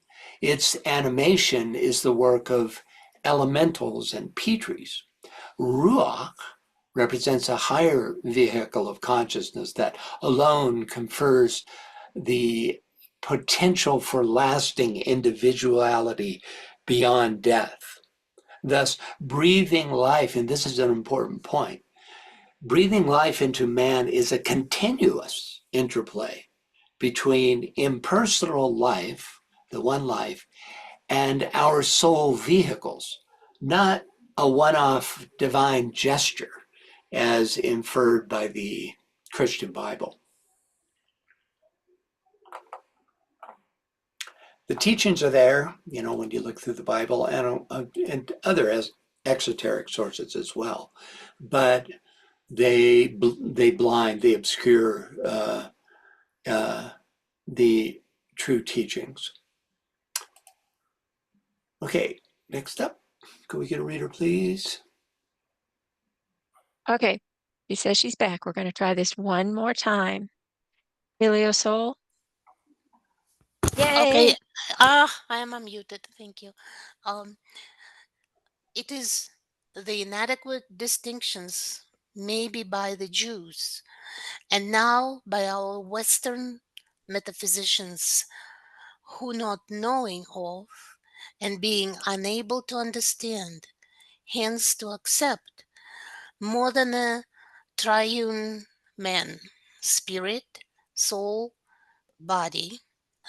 Its animation is the work of elementals and petries. Ruach represents a higher vehicle of consciousness that alone confers the potential for lasting individuality beyond death. Thus, breathing life, and this is an important point, breathing life into man is a continuous interplay between impersonal life, the one life, and our soul vehicles, not a one-off divine gesture as inferred by the Christian Bible. The teachings are there, when you look through the Bible and other exoteric sources as well, but they obscure the true teachings. Okay, next up, could we get a reader, please? Okay, she says she's back. We're going to try this one more time. Paleo Soul. Yay! Okay, I am unmuted. Thank you. Um, it is the inadequate distinctions, maybe by the Jews, and now by our Western metaphysicians, who, not knowing of and being unable to understand, hence to accept, more than a triune man, spirit, soul, body,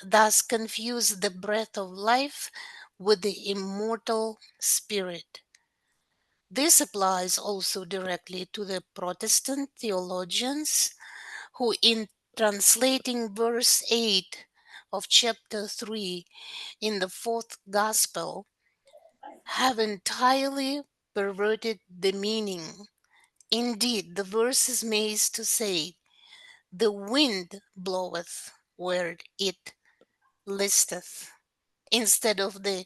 thus confuse the breath of life with the immortal spirit. This applies also directly to the Protestant theologians who, in translating verse 8 of chapter 3 in the fourth gospel, have entirely perverted the meaning. Indeed, the verse is made to say, "The wind bloweth where it listeth," instead of "the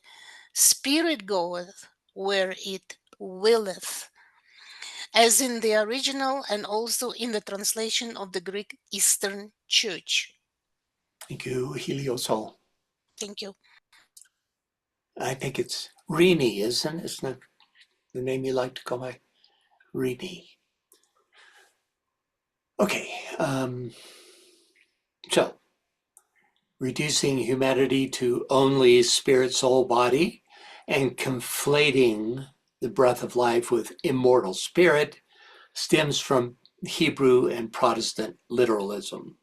Spirit goeth where it willeth," as in the original and also in the translation of the Greek Eastern Church. Thank you, Heliosol. Thank you. I think it's Rini, isn't it? Isn't it the name you like to go by? Rini. Okay, so reducing humanity to only spirit, soul, body, and conflating the breath of life with immortal spirit stems from Hebrew and Protestant literalism.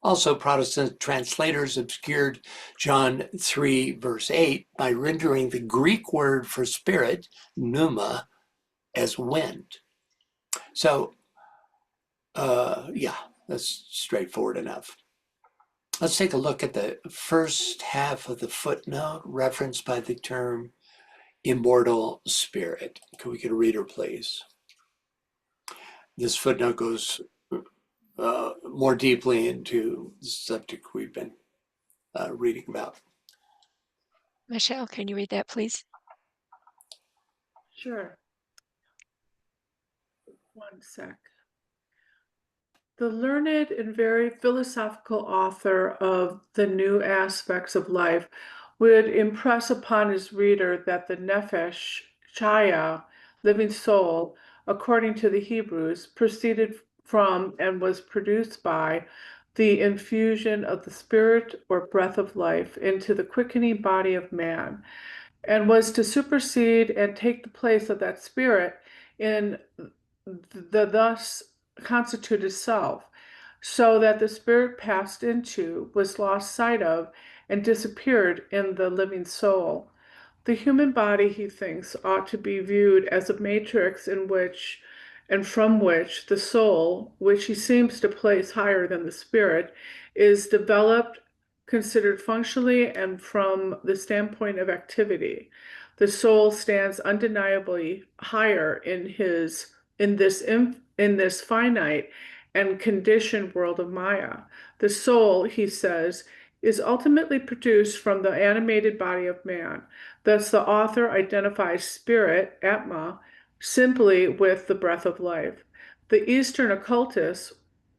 Also, Protestant translators obscured John 3, verse 8 by rendering the Greek word for spirit, pneuma, as wind. So, yeah, that's straightforward enough. Let's take a look at the first half of the footnote referenced by the term immortal spirit. Can we get a reader, please? This footnote goes more deeply into the subject we've been reading about. Michelle, can you read that, please? Sure. One sec. The learned and very philosophical author of The New Aspects of Life would impress upon his reader that the nephesh, chaya, living soul, according to the Hebrews, proceeded from and was produced by the infusion of the spirit or breath of life into the quickening body of man, and was to supersede and take the place of that spirit in the thus constituted self, so that the spirit passed into, was lost sight of, and disappeared in the living soul. The human body, he thinks, ought to be viewed as a matrix in which and from which the soul, which he seems to place higher than the spirit, is developed, considered functionally and from the standpoint of activity. The soul stands undeniably higher in this finite and conditioned world of Maya. The soul, he says, is ultimately produced from the animated body of man. Thus, the author identifies spirit, Atma, simply with the breath of life. The Eastern occultists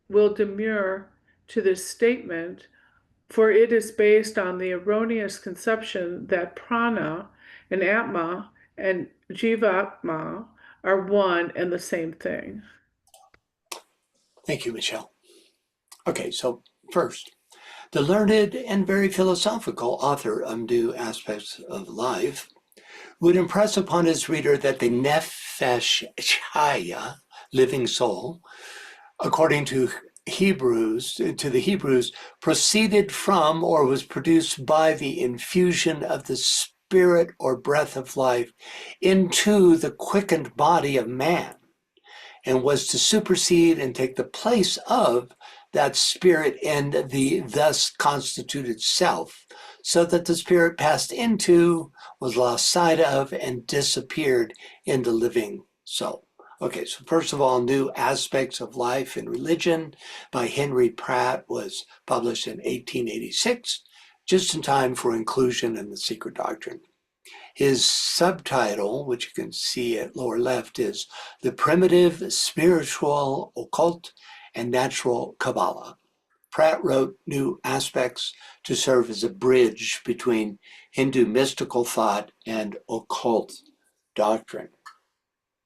will demur to this statement, for it is based on the erroneous conception that prana and Atma and Jivatma are one and the same thing. Thank you, Michelle. Okay, so first, the learned and very philosophical author of New Aspects of Life would impress upon his reader that the nefesh chaya, living soul, according to the Hebrews, proceeded from or was produced by the infusion of the spirit or breath of life into the quickened body of man, and was to supersede and take the place of that spirit and the thus constituted self, so that the spirit passed into, was lost sight of, and disappeared in the living soul. Okay, so first of all, New Aspects of Life and Religion by Henry Pratt was published in 1886, just in time for inclusion in the Secret Doctrine. His subtitle, which you can see at lower left, is The Primitive Spiritual, Occult, and Natural Kabbalah. Pratt wrote New Aspects to serve as a bridge between Hindu mystical thought and occult doctrine.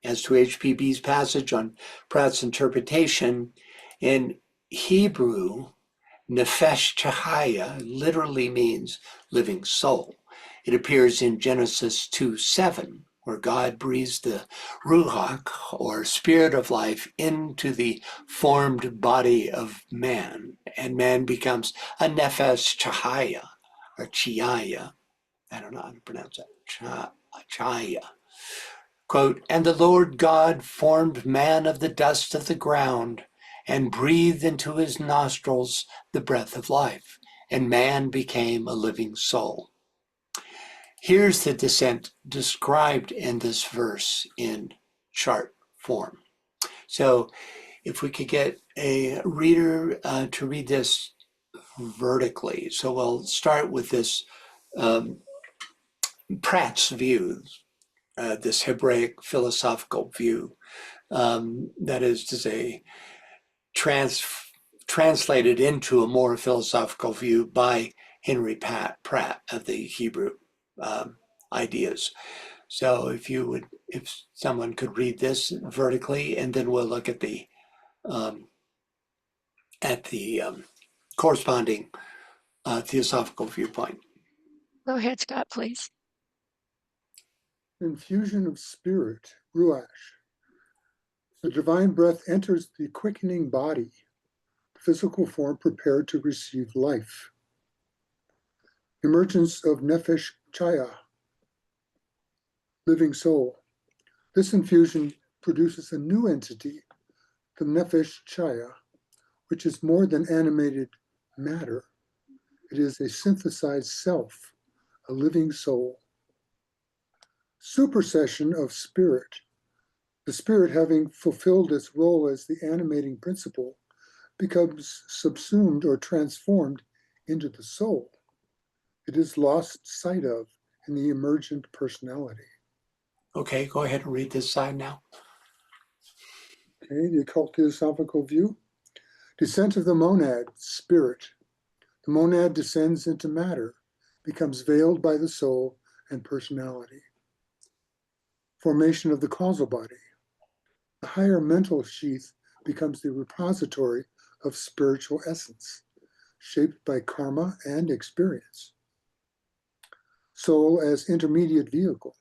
As to HPB's passage on Pratt's interpretation, in Hebrew, nefesh chahaya literally means living soul. It appears in Genesis 2:7, where God breathes the ruach, or spirit of life, into the formed body of man, and man becomes a nefesh chahaya, or chiaya. I don't know how to pronounce that. Chaya. Quote, and the Lord God formed man of the dust of the ground and breathed into his nostrils the breath of life, and man became a living soul. Here's the descent described in this verse in chart form. So if we could get a reader to read this vertically. So we'll start with this Pratt's view, this Hebraic philosophical view. That is to say, translated into a more philosophical view by Henry Pratt of the Hebrew ideas. So if someone could read this vertically, and then we'll look at the corresponding theosophical viewpoint. Go ahead, Scott, please. Infusion of spirit, ruach. The divine breath enters the quickening body, the physical form prepared to receive life. Emergence of nefesh chaya, living soul. This infusion produces a new entity, the nefesh chaya, which is more than animated matter. It is a synthesized self, a living soul. Supersession of spirit. The spirit, having fulfilled its role as the animating principle, becomes subsumed or transformed into the soul. It is lost sight of in the emergent personality. Okay, go ahead and read this side now. Okay, the occult theosophical view. Descent of the monad, spirit. The monad descends into matter, becomes veiled by the soul and personality. Formation of the causal body. The higher mental sheath becomes the repository of spiritual essence, shaped by karma and experience. Soul as intermediate vehicle.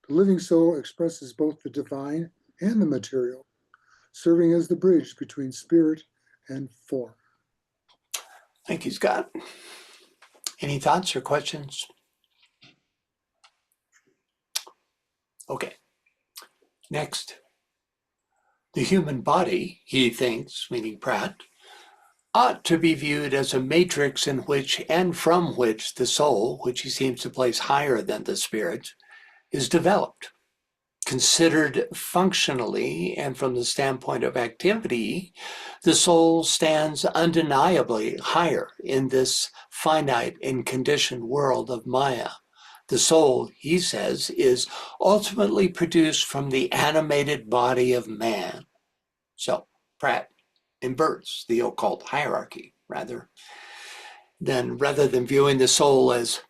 The living soul expresses both the divine and the material, serving as the bridge between spirit and form. Thank you, Scott. Any thoughts or questions? Okay. Next. The human body, he thinks, meaning Pratt, ought to be viewed as a matrix in which and from which the soul, which he seems to place higher than the spirit, is developed. Considered functionally and from the standpoint of activity, the soul stands undeniably higher in this finite and conditioned world of Maya. The soul, he says, is ultimately produced from the animated body of man. So Pratt inverts the occult hierarchy rather than viewing the soul as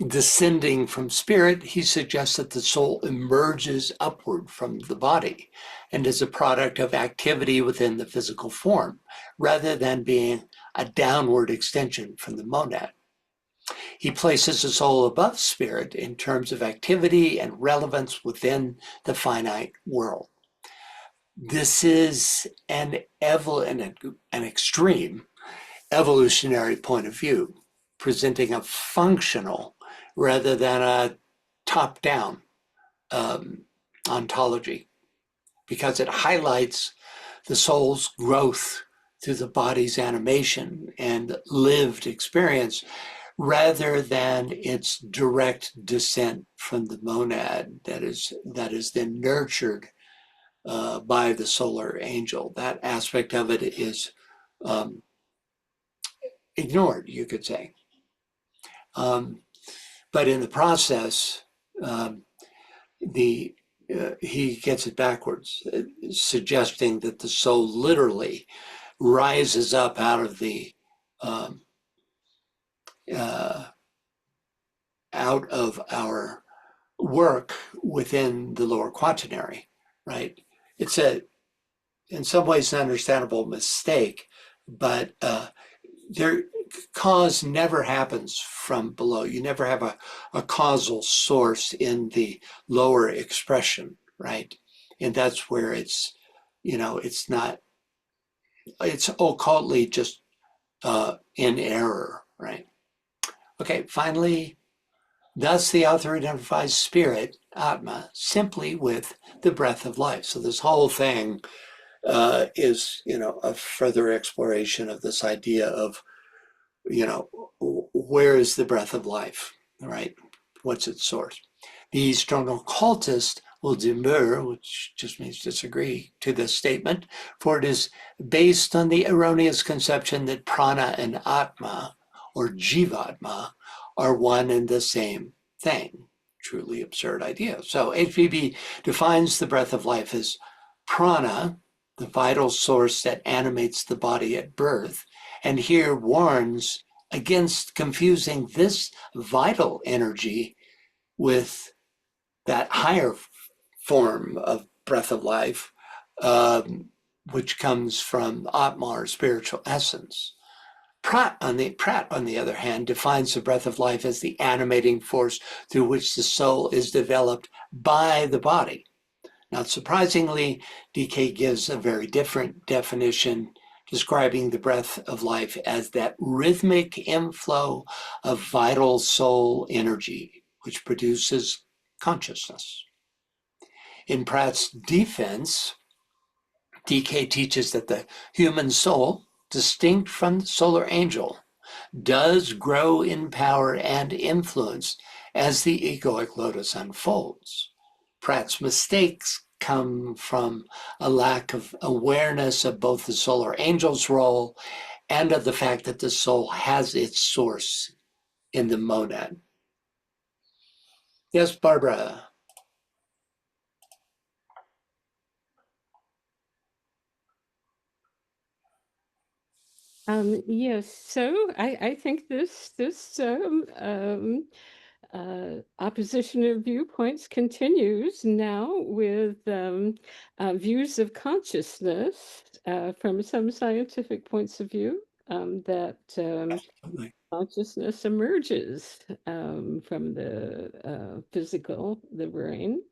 descending from spirit, he suggests that the soul emerges upward from the body and is a product of activity within the physical form, rather than being a downward extension from the monad. He places the soul above spirit in terms of activity and relevance within the finite world. This is an extreme evolutionary point of view, presenting a functional rather than a top-down ontology, because it highlights the soul's growth through the body's animation and lived experience rather than its direct descent from the monad that is then nurtured by the solar angel. That aspect of it is ignored, you could say. But in the process, he gets it backwards, suggesting that the soul literally rises up out of our work within the lower quaternary, right? It's in some ways an understandable mistake, but their cause never happens from below. You never have a causal source in the lower expression, right? And that's where it's occultly just in error, right? Okay, finally, Thus, the author identifies spirit, atma, simply with the breath of life. So this whole thing is, a further exploration of this idea of, where is the breath of life, right? What's its source? The Eastern occultist will demur, which just means disagree, to this statement, for it is based on the erroneous conception that prana and atma, or jivatma, are one and the same thing. Truly absurd idea. So HPB defines the breath of life as prana, the vital source that animates the body at birth, and here warns against confusing this vital energy with that higher form of breath of life, which comes from Atma, or spiritual essence. Pratt, on the other hand, defines the breath of life as the animating force through which the soul is developed by the body. Not surprisingly, DK gives a very different definition, describing the breath of life as that rhythmic inflow of vital soul energy, which produces consciousness. In Pratt's defense, DK teaches that the human soul, distinct from the solar angel, does grow in power and influence as the egoic lotus unfolds. Pratt's mistakes come from a lack of awareness of both the solar angel's role and of the fact that the soul has its source in the monad. Yes, Barbara. Yes, so I think this opposition of viewpoints continues now with views of consciousness from some scientific points of view, that Absolutely. consciousness emerges from the physical, the brain.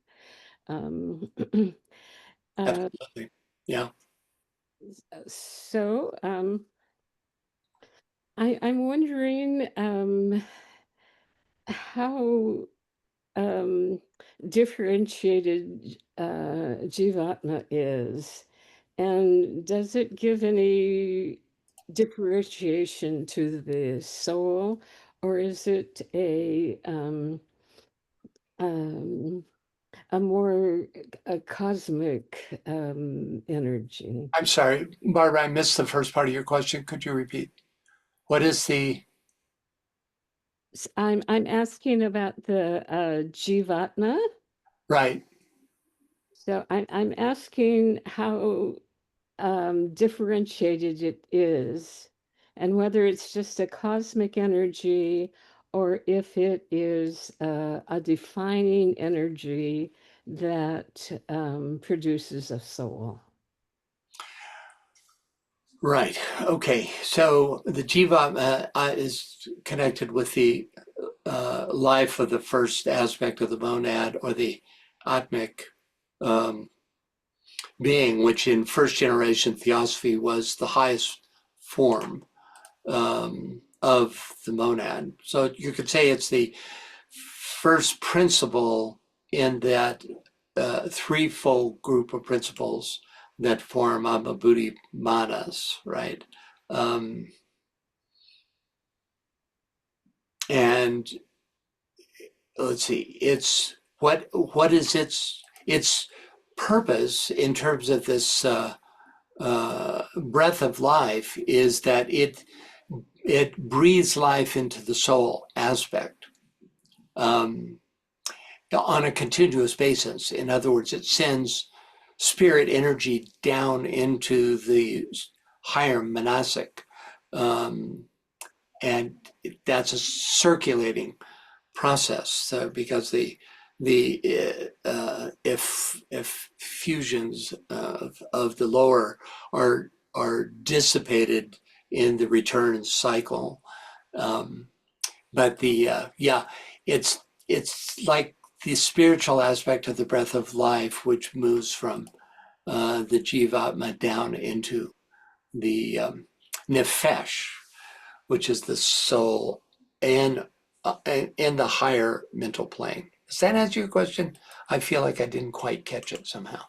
Um, Absolutely. Yeah. so I'm wondering how differentiated Jivatma is, and does it give any differentiation to the soul, or is it a more a cosmic energy? I'm sorry, Barbara, I missed the first part of your question. Could you repeat? What is the I'm asking about the Jivatma. right? So I'm asking how differentiated it is, and whether it's just a cosmic energy or if it is a defining energy that produces a soul. Right. Okay. So the jiva is connected with the life of the first aspect of the monad, or the atmic um, being, which in first generation theosophy was the highest form of the monad. So you could say it's the first principle in that threefold group of principles that form Amabhuti Manas, right? Um, and let's see, it's what is its purpose in terms of this breath of life is that it breathes life into the soul aspect. On a continuous basis. In other words, it sends spirit energy down into the higher manasic. And that's a circulating process because the if fusions of the lower are dissipated in the return cycle. But it's like the spiritual aspect of the breath of life, which moves from the jivatma down into the nefesh, which is the soul and in the higher mental plane. Does that answer your question? I feel like I didn't quite catch it somehow.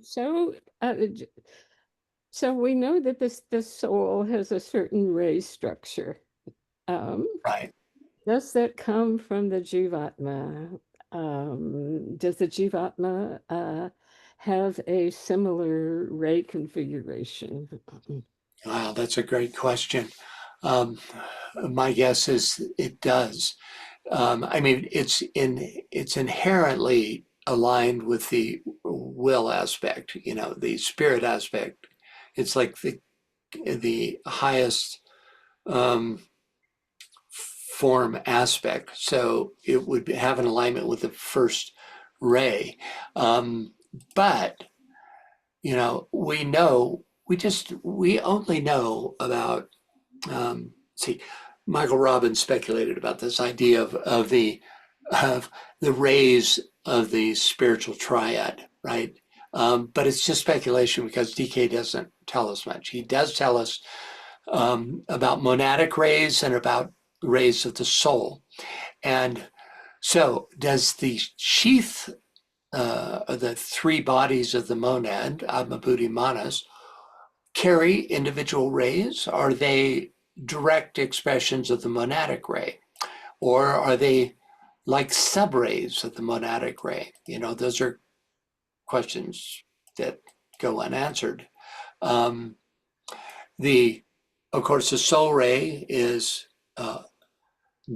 So, so we know that the soul has a certain ray structure. Right. Does that come from the Jivatma? Does the Jivatma have a similar ray configuration? Wow, that's a great question. My guess is it does. I mean, it's inherently aligned with the will aspect, the spirit aspect. It's like the highest form aspect. So it would have an alignment with the first ray. But, we only know about, see, Michael Robbins speculated about this idea of the rays of the spiritual triad, right? But it's just speculation because DK doesn't tell us much. He does tell us about monadic rays and about rays of the soul. And so does the sheath, the three bodies of the monad, Atma Buddhi Manas, carry individual rays? Are they direct expressions of the monadic ray? Or are they like subrays of the monadic ray? Those are questions that go unanswered. Of course, the soul ray is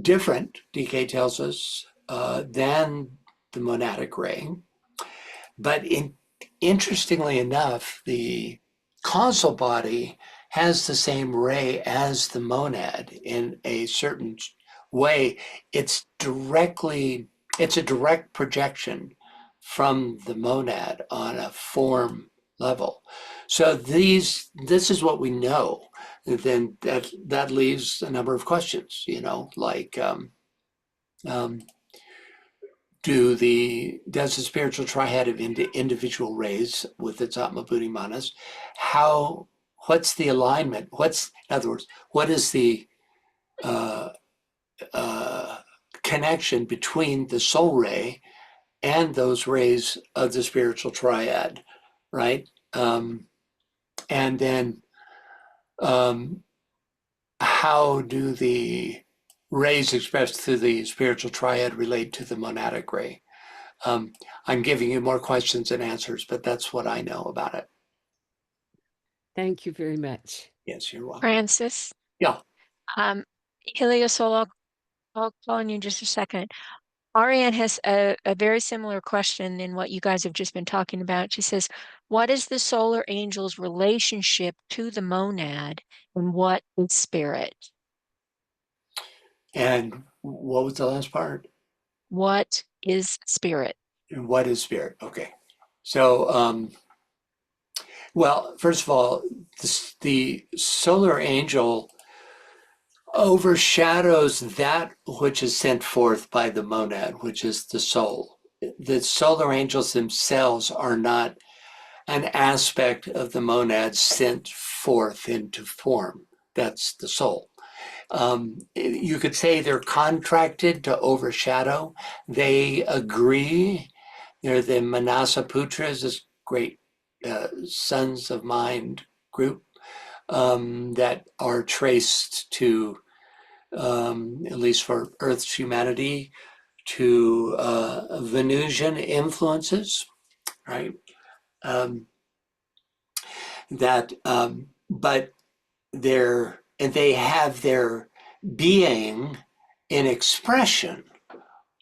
different, DK tells us, than the monadic ray. But interestingly enough, the causal body has the same ray as the monad in a certain way. It's a direct projection from the monad on a form level. So this is what we know. And then that leaves a number of questions, like does the spiritual triad have individual rays with its Atma Buddhi Manas? What's the alignment? In other words, what is the connection between the soul ray and those rays of the spiritual triad, right? And then how do the rays expressed through the spiritual triad relate to the monadic ray? I'm giving you more questions than answers, but that's what I know about it. Thank you very much. Yes, you're welcome. Francis? Yeah. Heliosol, I'll call on you in just a second. Ariane has a very similar question in what you guys have just been talking about. She says, what is the solar angel's relationship to the monad, and what is spirit? And what was the last part? What is spirit? And what is spirit? Okay. So, well, first of all, the solar angel overshadows that which is sent forth by the monad, which is the soul. The solar angels themselves are not an aspect of the monad sent forth into form. That's the soul. You could say they're contracted to overshadow. They agree. They're the Manasa Putras, this great sons of mind group that are traced to, at least for Earth's humanity, to Venusian influences, right? But they have their being in expression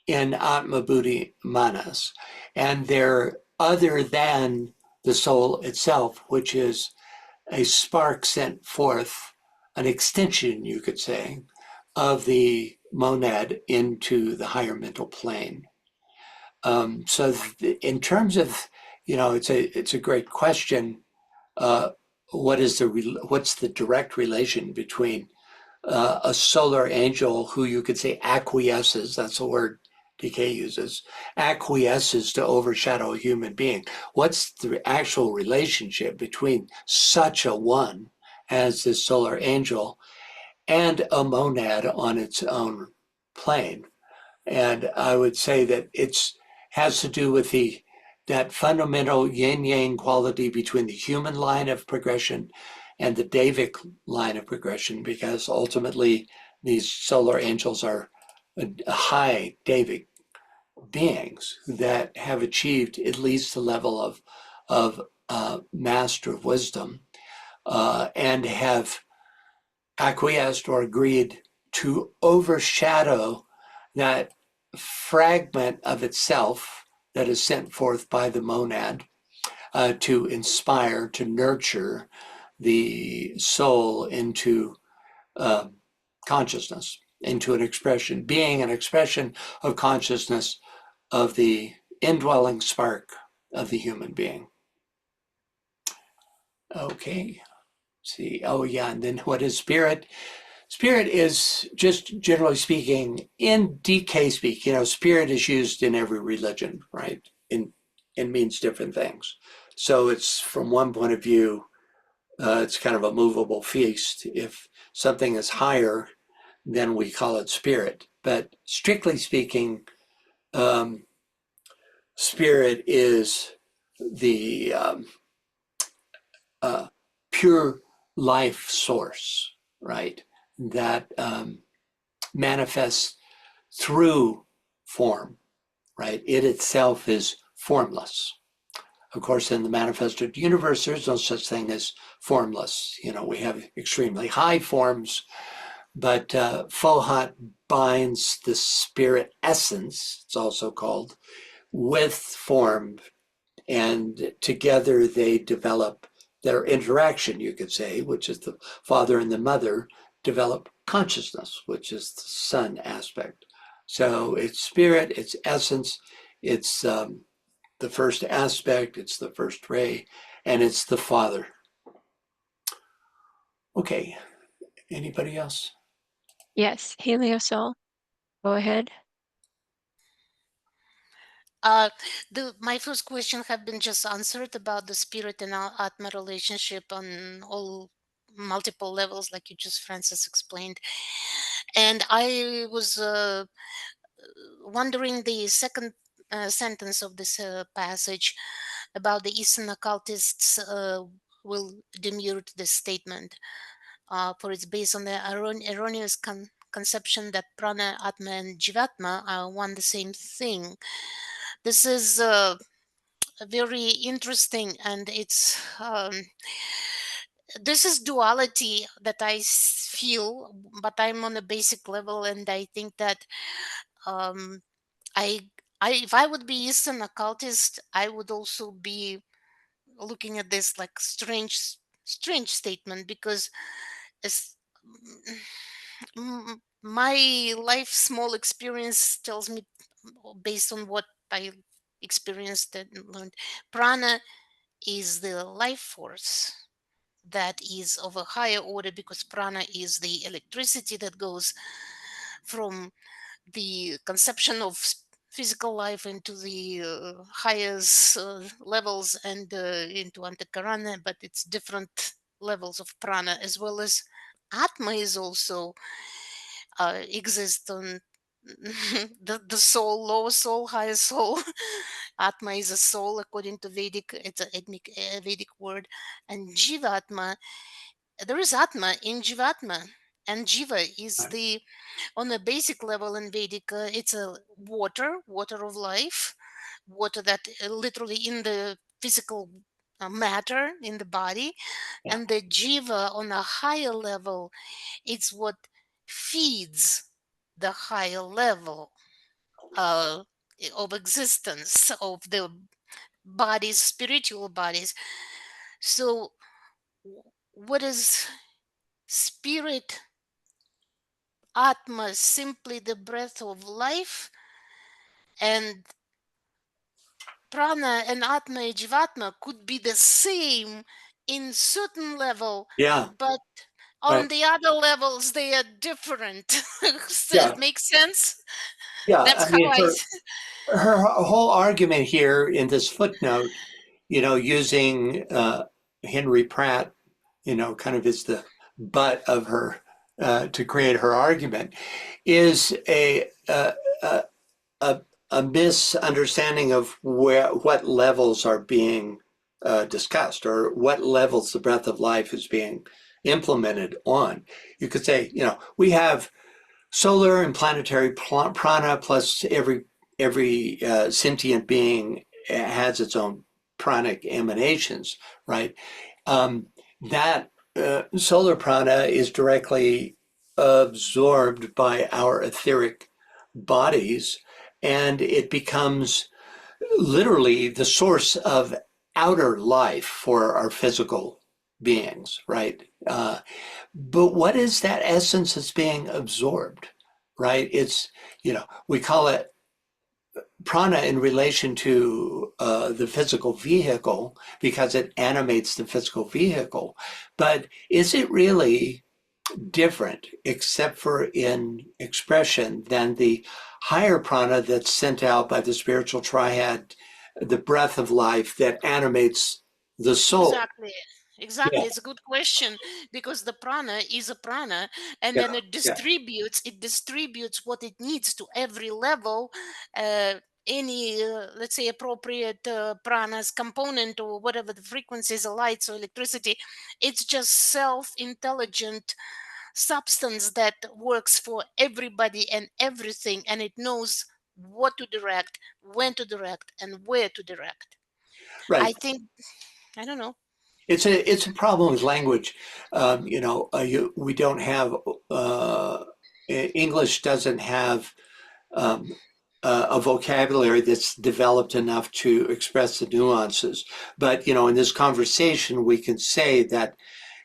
in Atma Buddhi Manas, and they're other than the soul itself, which is a spark sent forth, an extension, you could say, of the monad into the higher mental plane. So in terms of, it's a great question. What's the direct relation between a solar angel who you could say acquiesces, that's the word DK uses, acquiesces to overshadow a human being? What's the actual relationship between such a one as this solar angel and a monad on its own plane. And I would say that it's has to do with that fundamental yin-yang quality between the human line of progression and the Davic line of progression, because ultimately these solar angels are high Davic beings that have achieved at least the level of master of wisdom, and have acquiesced or agreed to overshadow that fragment of itself that is sent forth by the monad, to inspire, to nurture the soul into consciousness, into an expression, being an expression of consciousness of the indwelling spark of the human being. Okay, see, oh yeah, and then what is spirit? Spirit is, just generally speaking, in DK speak, spirit is used in every religion, right? It means different things. So it's, from one point of view, it's kind of a movable feast. If something is higher, then we call it spirit. But strictly speaking, spirit is the pure life source, right? That manifests through form, right? It itself is formless. Of course, in the manifested universe, there's no such thing as formless. We have extremely high forms, but Fohat binds the spirit essence, it's also called, with form, and together they develop their interaction, you could say, which is the father and the mother develop consciousness, which is the son aspect. So it's spirit, it's essence, it's the first aspect, it's the first ray, and it's the father. Okay, anybody else? Yes, Heliosol, go ahead. My first question have been just answered about the spirit and Atma relationship on all multiple levels, like you just, Francis, explained. And I was wondering the second sentence of this passage about the Eastern occultists will demur to this statement, for it's based on the erroneous conception that prana, atma, and jivatma are one the same thing. This is very interesting, and it's this is duality that I feel, but I'm on a basic level, and I think that um, I, if I would be Eastern occultist, I would also be looking at this like strange statement, because it's, my life small experience tells me, based on what I experienced and learned, prana is the life force that is of a higher order, because prana is the electricity that goes from the conception of physical life into the highest levels, and into antakarana, but it's different levels of prana, as well as atma is also exist on the soul, lower soul, higher soul. Atma is a soul according to Vedic, it's a ethnic Vedic word. And Jivatma, there is Atma in Jivatma. And Jiva is the, on a basic level in Vedic, it's a water of life, water that literally in the physical matter in the body. Yeah. And the Jiva on a higher level, it's what feeds the higher level uh, of existence of the bodies, spiritual bodies. So, what is spirit? Atma, simply the breath of life, and prana and atma and jivatma could be the same in certain level, Yeah. but on Right. the other levels they are different. Does Yeah. it make sense? Yeah. That's I how mean, I. her whole argument here in this footnote, using Henry Pratt, kind of is the butt of her to create her argument, is a misunderstanding of what levels are being discussed, or what levels the breath of life is being implemented on. You could say, we have solar and planetary prana, plus every sentient being has its own pranic emanations, right? That solar prana is directly absorbed by our etheric bodies, and it becomes literally the source of outer life for our physical beings, right? But what is that essence that's being absorbed, right? It's, we call it prana in relation to the physical vehicle because it animates the physical vehicle. But is it really different, except for in expression, than the higher prana that's sent out by the spiritual triad, the breath of life that animates the soul? Exactly. Yeah, Exactly. It's a good question because the prana is a prana, and yeah, then yeah. it distributes what it needs to every level. Uh, any, let's say, appropriate pranas component or whatever the frequencies, lights or electricity, it's just self-intelligent substance that works for everybody and everything, and it knows what to direct, when to direct, and where to direct. Right. I think, I don't know. It's a problem with language. We don't have English doesn't have um, a vocabulary that's developed enough to express the nuances. But in this conversation, we can say that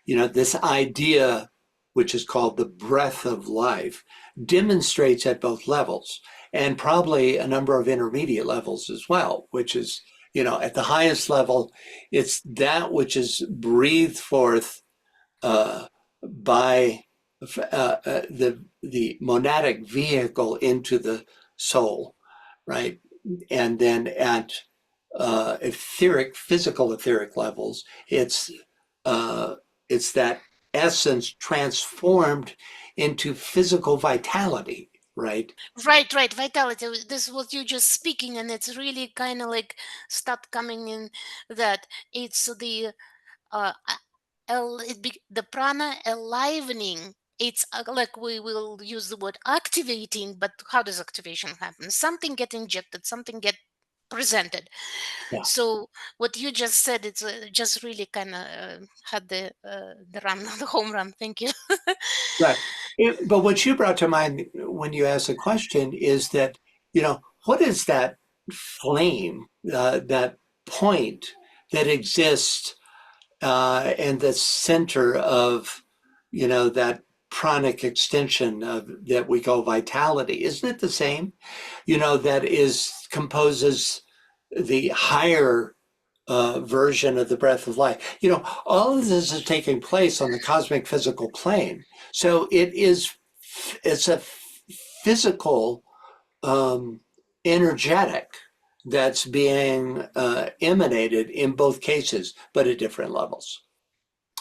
this idea, which is called the breath of life, demonstrates at both levels, and probably a number of intermediate levels as well, which is, at the highest level, it's that which is breathed forth by the monadic vehicle into the soul, right? And then at physical etheric levels, uh, it's that essence transformed into physical vitality, right? Right, vitality. This is what you just speaking, and it's really kind of like start coming in that it's the the prana enlivening. It's like we will use the word activating, but how does activation happen? Something get injected, something get presented. Yeah. So what you just said, it's just really kind of had the run, the home run. Thank you. Right. But what you brought to mind when you asked the question is that, what is that flame, that point that exists in the center of, that pranic extension that we call vitality? Isn't it the same? That composes the higher version of the breath of life. All of this is taking place on the cosmic physical plane. So it's a physical, energetic that's being emanated in both cases, but at different levels.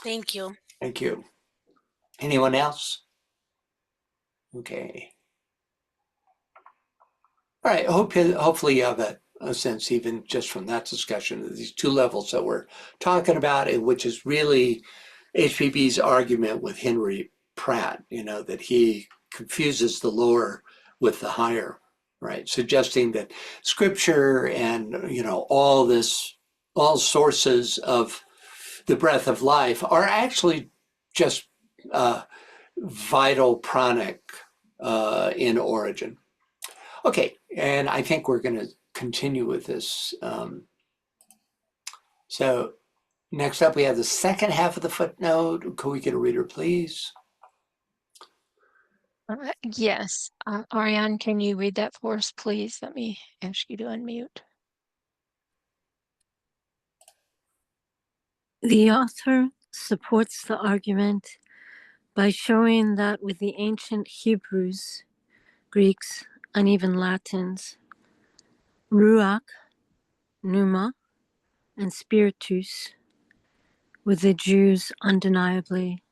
Thank you. Thank you. Anyone else? Okay. All right. Hopefully you have a sense, even just from that discussion, of these two levels that we're talking about, and which is really HPB's argument with Henry Pratt, that he confuses the lower with the higher, right? Suggesting that scripture and, all sources of the breath of life are actually just vital pranic in origin. Okay, and I think we're going to continue with this. So next up, we have the second half of the footnote. Could we get a reader, please? Yes. Ariane, can you read that for us, please? Let me ask you to unmute. The author supports the argument by showing that with the ancient Hebrews, Greeks, and even Latins, ruach, pneuma, and spiritus, with the Jews undeniably,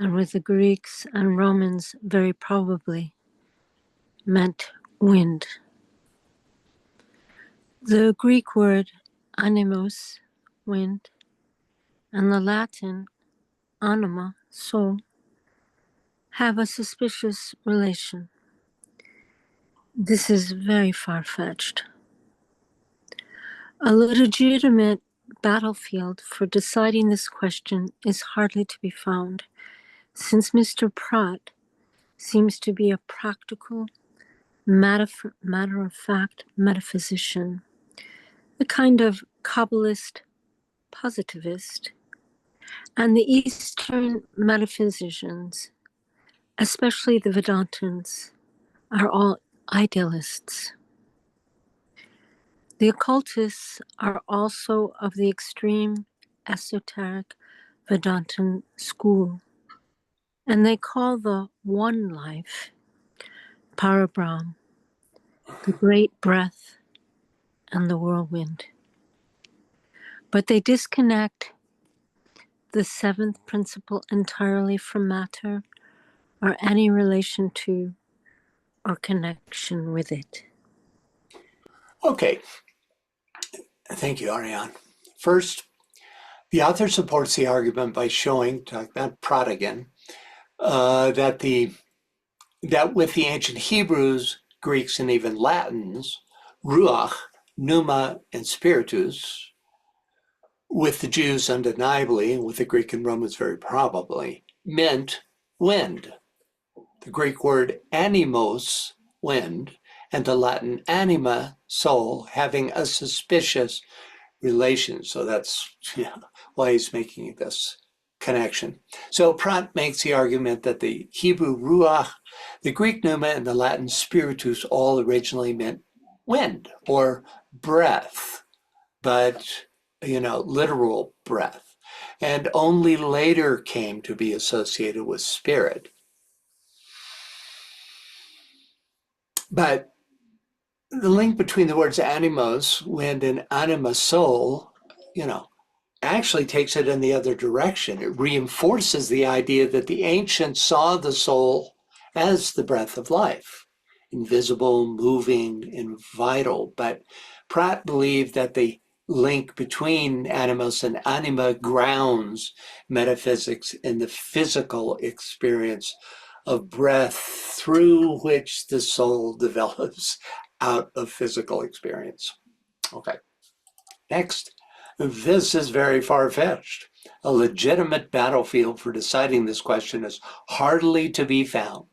and with the Greeks and Romans very probably meant wind. The Greek word animus, wind, and the Latin anima, soul, have a suspicious relation. This is very far-fetched. A legitimate battlefield for deciding this question is hardly to be found, since Mr. Pratt seems to be a practical, matter-of-fact metaphysician, a kind of Kabbalist positivist, and the Eastern metaphysicians, especially the Vedantins, are all idealists. The occultists are also of the extreme esoteric Vedantin school, and they call the one life Parabrahm, the great breath and the whirlwind. But they disconnect the seventh principle entirely from matter or any relation to or connection with it. Okay, thank you, Ariane. First, the author supports the argument by showing, talking about Pratt again, that with the ancient Hebrews, Greeks, and even Latins, ruach, pneuma, and spiritus, with the Jews undeniably, and with the Greek and Romans very probably, meant wind. The Greek word animos, wind, and the Latin anima, soul, having a suspicious relation. So that's why he's making this connection. So Pratt makes the argument that the Hebrew ruach, the Greek pneuma, and the Latin spiritus all originally meant wind or breath, but, literal breath, and only later came to be associated with spirit. But the link between the words animos, wind, and anima, soul, actually takes it in the other direction. It reinforces the idea that the ancients saw the soul as the breath of life, invisible, moving, and vital. But Pratt believed that the link between animus and anima grounds metaphysics in the physical experience of breath through which the soul develops out of physical experience. Okay, next. This is very far-fetched. A legitimate battlefield for deciding this question is hardly to be found,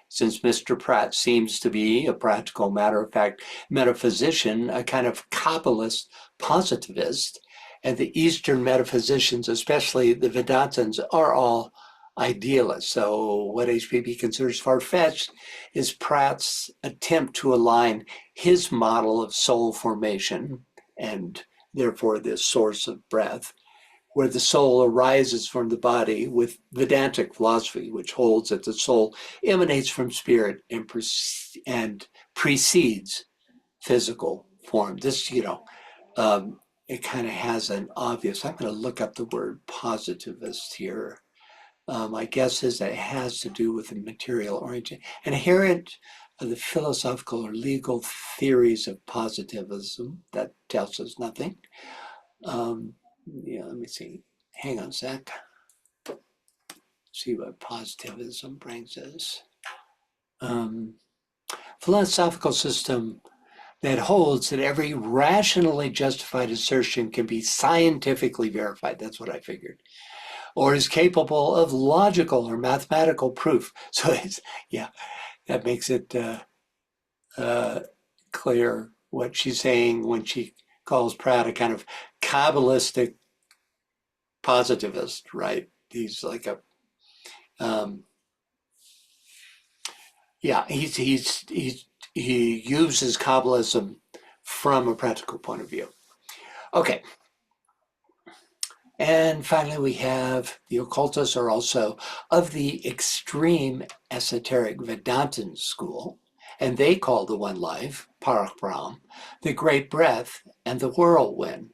since Mr. Pratt seems to be a practical, matter-of-fact metaphysician, a kind of Kabbalist positivist, and the Eastern metaphysicians, especially the Vedantins, are all idealists. So what HPP considers far-fetched is Pratt's attempt to align his model of soul formation and therefore this source of breath, where the soul arises from the body, with Vedantic philosophy, which holds that the soul emanates from spirit and precedes physical form. This, it kind of has an obvious, I'm going to look up the word positivist here. My guess is that it has to do with the material origin, inherent of the philosophical or legal theories of positivism. That tells us nothing. Let me see. Hang on a sec. See what positivism brings us. Philosophical system that holds that every rationally justified assertion can be scientifically verified. That's what I figured. Or is capable of logical or mathematical proof. So that makes it clear what she's saying when she calls Pratt a kind of Kabbalistic positivist, right? He's like he uses Kabbalism from a practical point of view. Okay. And finally, we have the occultists are also of the extreme esoteric Vedantin school, and they call the one life, Parabrahm, the great breath and the whirlwind.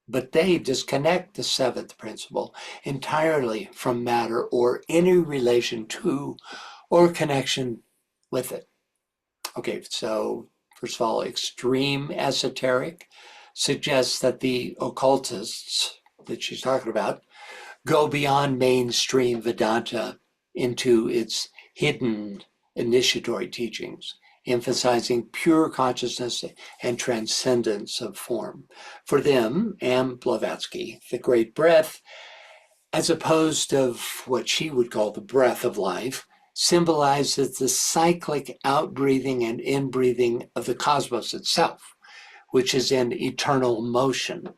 but they disconnect the seventh principle entirely from matter or any relation to or connection with it. Okay, so first of all, extreme esoteric suggests that the occultists that she's talking about go beyond mainstream Vedanta into its hidden initiatory teachings, emphasizing pure consciousness and transcendence of form. For them, and Blavatsky, the great breath, as opposed to what she would call the breath of life, symbolizes the cyclic outbreathing and inbreathing of the cosmos itself, which is in eternal motion,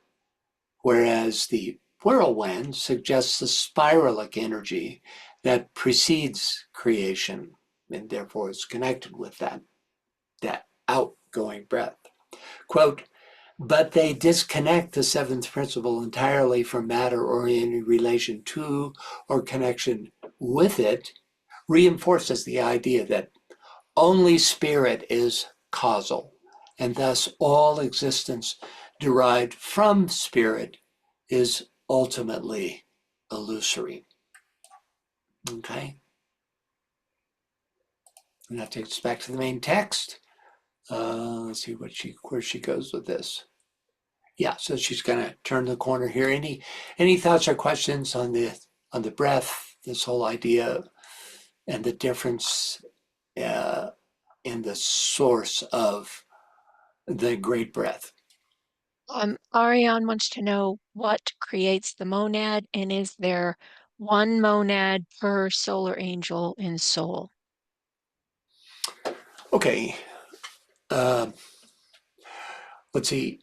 whereas the whirlwind suggests the spiralic energy that precedes creation and therefore is connected with that outgoing breath. Quote, but they disconnect the seventh principle entirely from matter or any relation to or connection with it, reinforces the idea that only spirit is causal, and thus all existence derived from spirit is ultimately illusory. Okay? And that takes us back to the main text. Let's see where she goes with this. Yeah, so she's gonna turn the corner here. Any thoughts or questions on the breath, this whole idea, and the difference in the source of the great breath? Ariane wants to know what creates the monad, and is there one monad per solar angel in soul? Okay, let's see.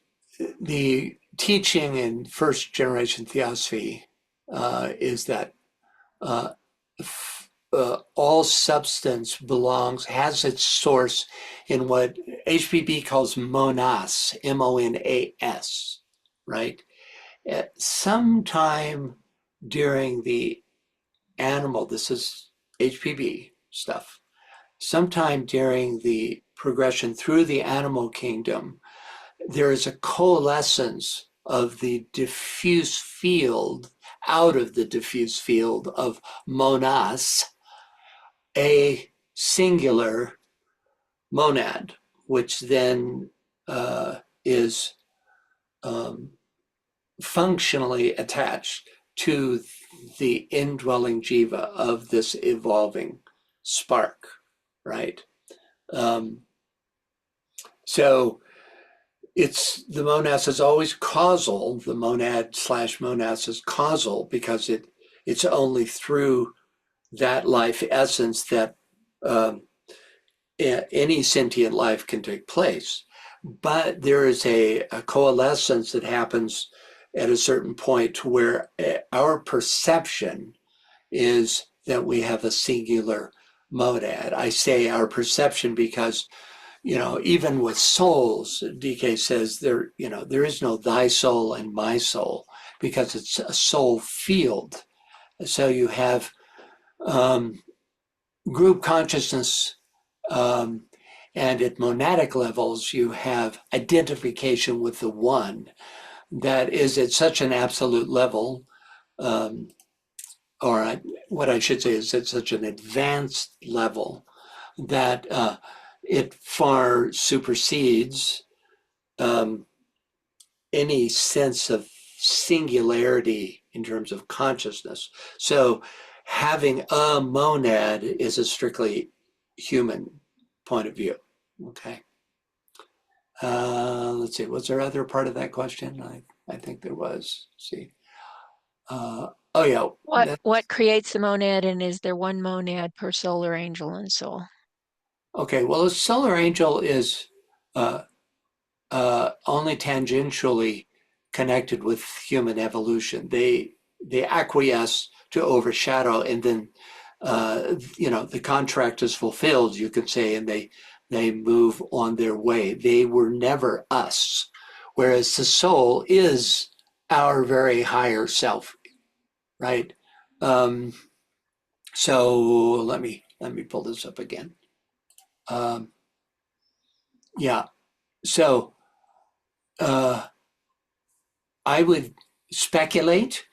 The teaching in first generation theosophy is that all substance has its source in what HPB calls monas, M-O-N-A-S, right? Sometime during the animal, this is HPB stuff, sometime during the progression through the animal kingdom, there is a coalescence of the diffuse field, out of the diffuse field of monas, a singular monad, which then is functionally attached to the indwelling jiva of this evolving spark, right? So it's the monas is always causal. The monad / monas is causal because it's only through that life essence that any sentient life can take place. But there is a coalescence that happens at a certain point where our perception is that we have a singular monad. I say our perception because, even with souls, DK says there is no thy soul and my soul because it's a soul field. So you have group consciousness, and at monadic levels, you have identification with the one that is at such an absolute level, or what I should say is at such an advanced level that it far supersedes any sense of singularity in terms of consciousness. So having a monad is a strictly human point of view. Okay. Let's see, was there other part of that question? I think there was. Let's see. Oh yeah. What creates the monad, and is there one monad per solar angel in soul? Okay, well, a solar angel is only tangentially connected with human evolution. They acquiesce to overshadow, and then the contract is fulfilled, you could say, and they move on their way. They were never us, whereas the soul is our very higher self, right? So let me pull this up again. Yeah. So I would speculate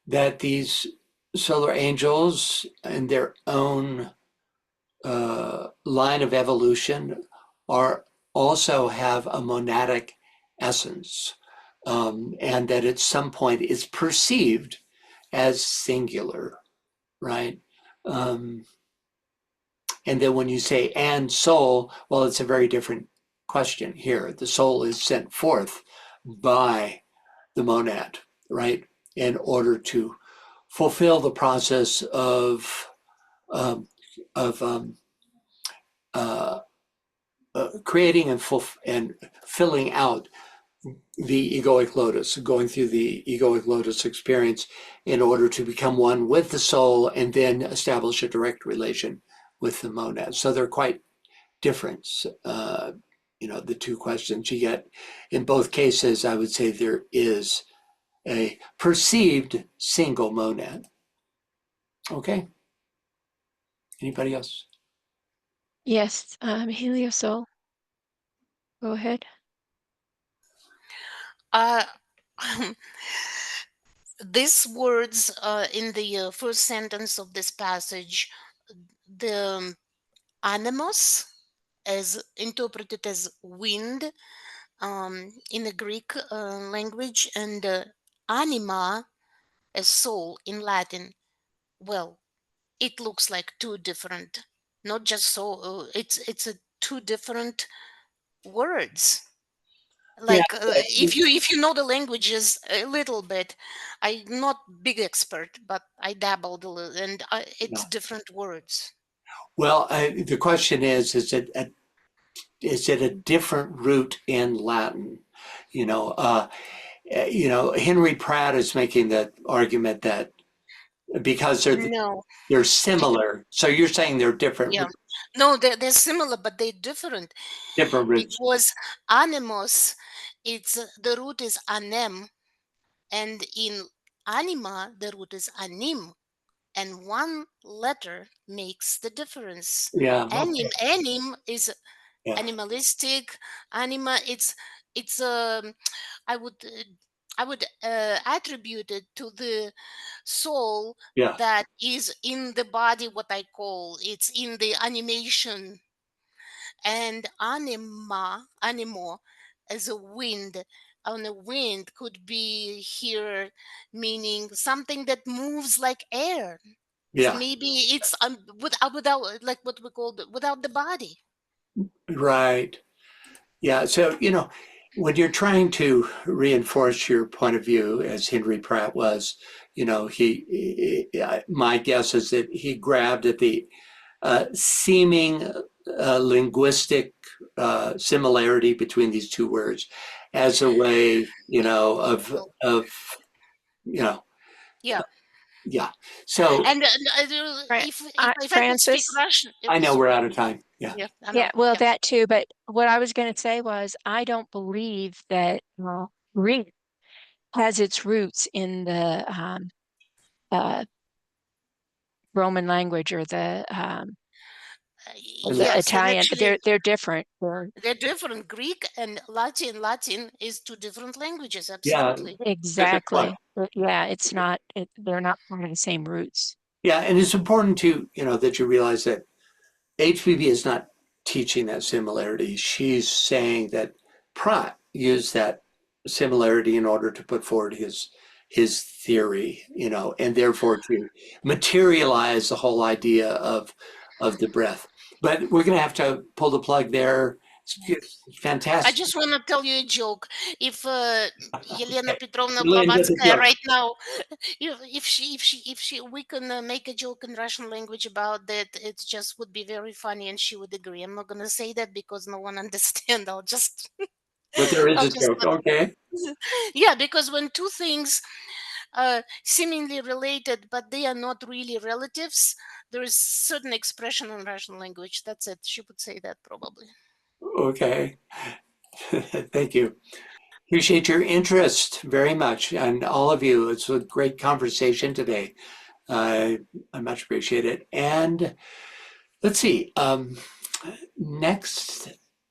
that these solar angels in their own line of evolution also have a monadic essence, and that at some point it's perceived as singular, right? And then when you say and soul, well, it's a very different question here. The soul is sent forth by the monad, right, in order to fulfill the process of um, of creating and filling out the egoic lotus, going through the egoic lotus experience in order to become one with the soul and then establish a direct relation with the monad. So they're quite different. The two questions you get in both cases, I would say there is a perceived single monad. Okay. Anybody else? Yes, Heliosol. Go ahead. These words in the first sentence of this passage, the animos, as interpreted as wind in the Greek language, and anima as soul in Latin. Well, it looks like two different, not just soul. It's two different words. Like if you know the languages a little bit, I'm not big expert, but I dabbled a little, and it's different words. Well, the question is it a different root in Latin? Henry Pratt is making the argument that because No, they're similar, so you're saying they're different, yeah, no, they're similar, but they're different different roots. because animos, it's the root is anem, and in anima the root is anim, and one letter makes the difference. Yeah. Anim, Okay. anim is Yeah. animalistic. Anima, it's I would attribute it to the soul Yeah. that is in the body, what I call it's in the animation. And animo as a wind, on a wind could be here meaning something that moves like air. So Yeah. maybe it's without like what we call without the body. Right. Yeah. So, when you're trying to reinforce your point of view, as Henry Pratt was, my guess is that he grabbed at the seeming linguistic similarity between these two words as a way, Yeah. yeah. So And if I could speak Francis? Russian, I know we're sorry. out of time. Yeah. Yeah, I Yeah, know. well, Yeah. that too. But what I was going to say was, I don't believe that Greek has its roots in the uh, Roman language or the Yes, and Italian. actually They're different. they're different. Greek and Latin. Latin is two different languages. Yeah. Absolutely. That's a good point. Exactly. Yeah, it's not. They're not part of the same roots. Yeah. And it's important to, that you realize that HPB is not teaching that similarity. She's saying that Pratt used that similarity in order to put forward his theory, and therefore to materialize the whole idea of the breath. But we're going to have to pull the plug there. It's I fantastic. just want to tell you a joke. If Yelena Okay. Petrovna Elaine does a Blavatsky joke. right now, if she, we can make a joke in Russian language about that, it just would be very funny, and she would agree. I'm not gonna say that because no one understand. I'll just, But there is I'll a just, joke. Okay. yeah, because when two things seemingly related, but they are not really relatives, there is certain expression in Russian language. That's it. She would say that probably. Okay. Thank you. Appreciate your interest very much, and all of you. It's a great conversation today. I much appreciate it. And let's see.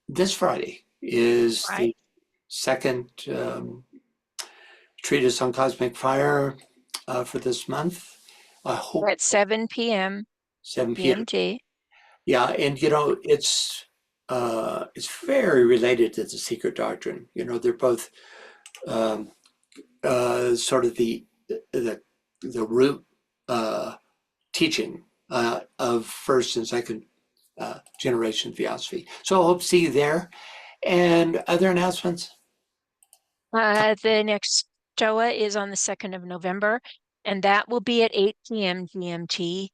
This Friday is Right. the second treatise on cosmic fire for this month. I hope At 7 p.m. 7 p.m. GMT. Yeah, and it's very related to the Secret Doctrine. They're both sort of the root teaching of first and second generation theosophy. So I hope to see you there. And other announcements? The next STOA is on the 2nd of November, and that will be at 8 p.m. GMT.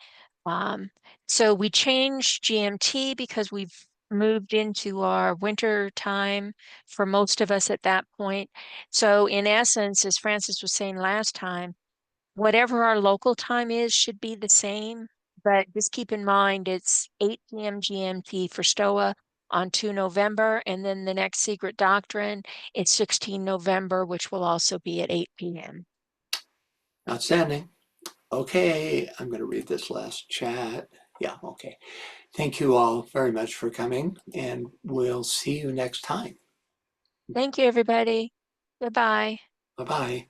So we changed GMT because we've moved into our winter time for most of us at that point. So in essence, as Francis was saying last time, whatever our local time is should be the same, but just keep in mind it's 8 p.m. GMT for STOA on 2 November, and then the next Secret Doctrine, it's 16 November, which will also be at 8 p.m. Outstanding. Okay, I'm going to read this last chat. Yeah, okay. Thank you all very much for coming, and we'll see you next time. Thank you, everybody. Goodbye. Bye-bye.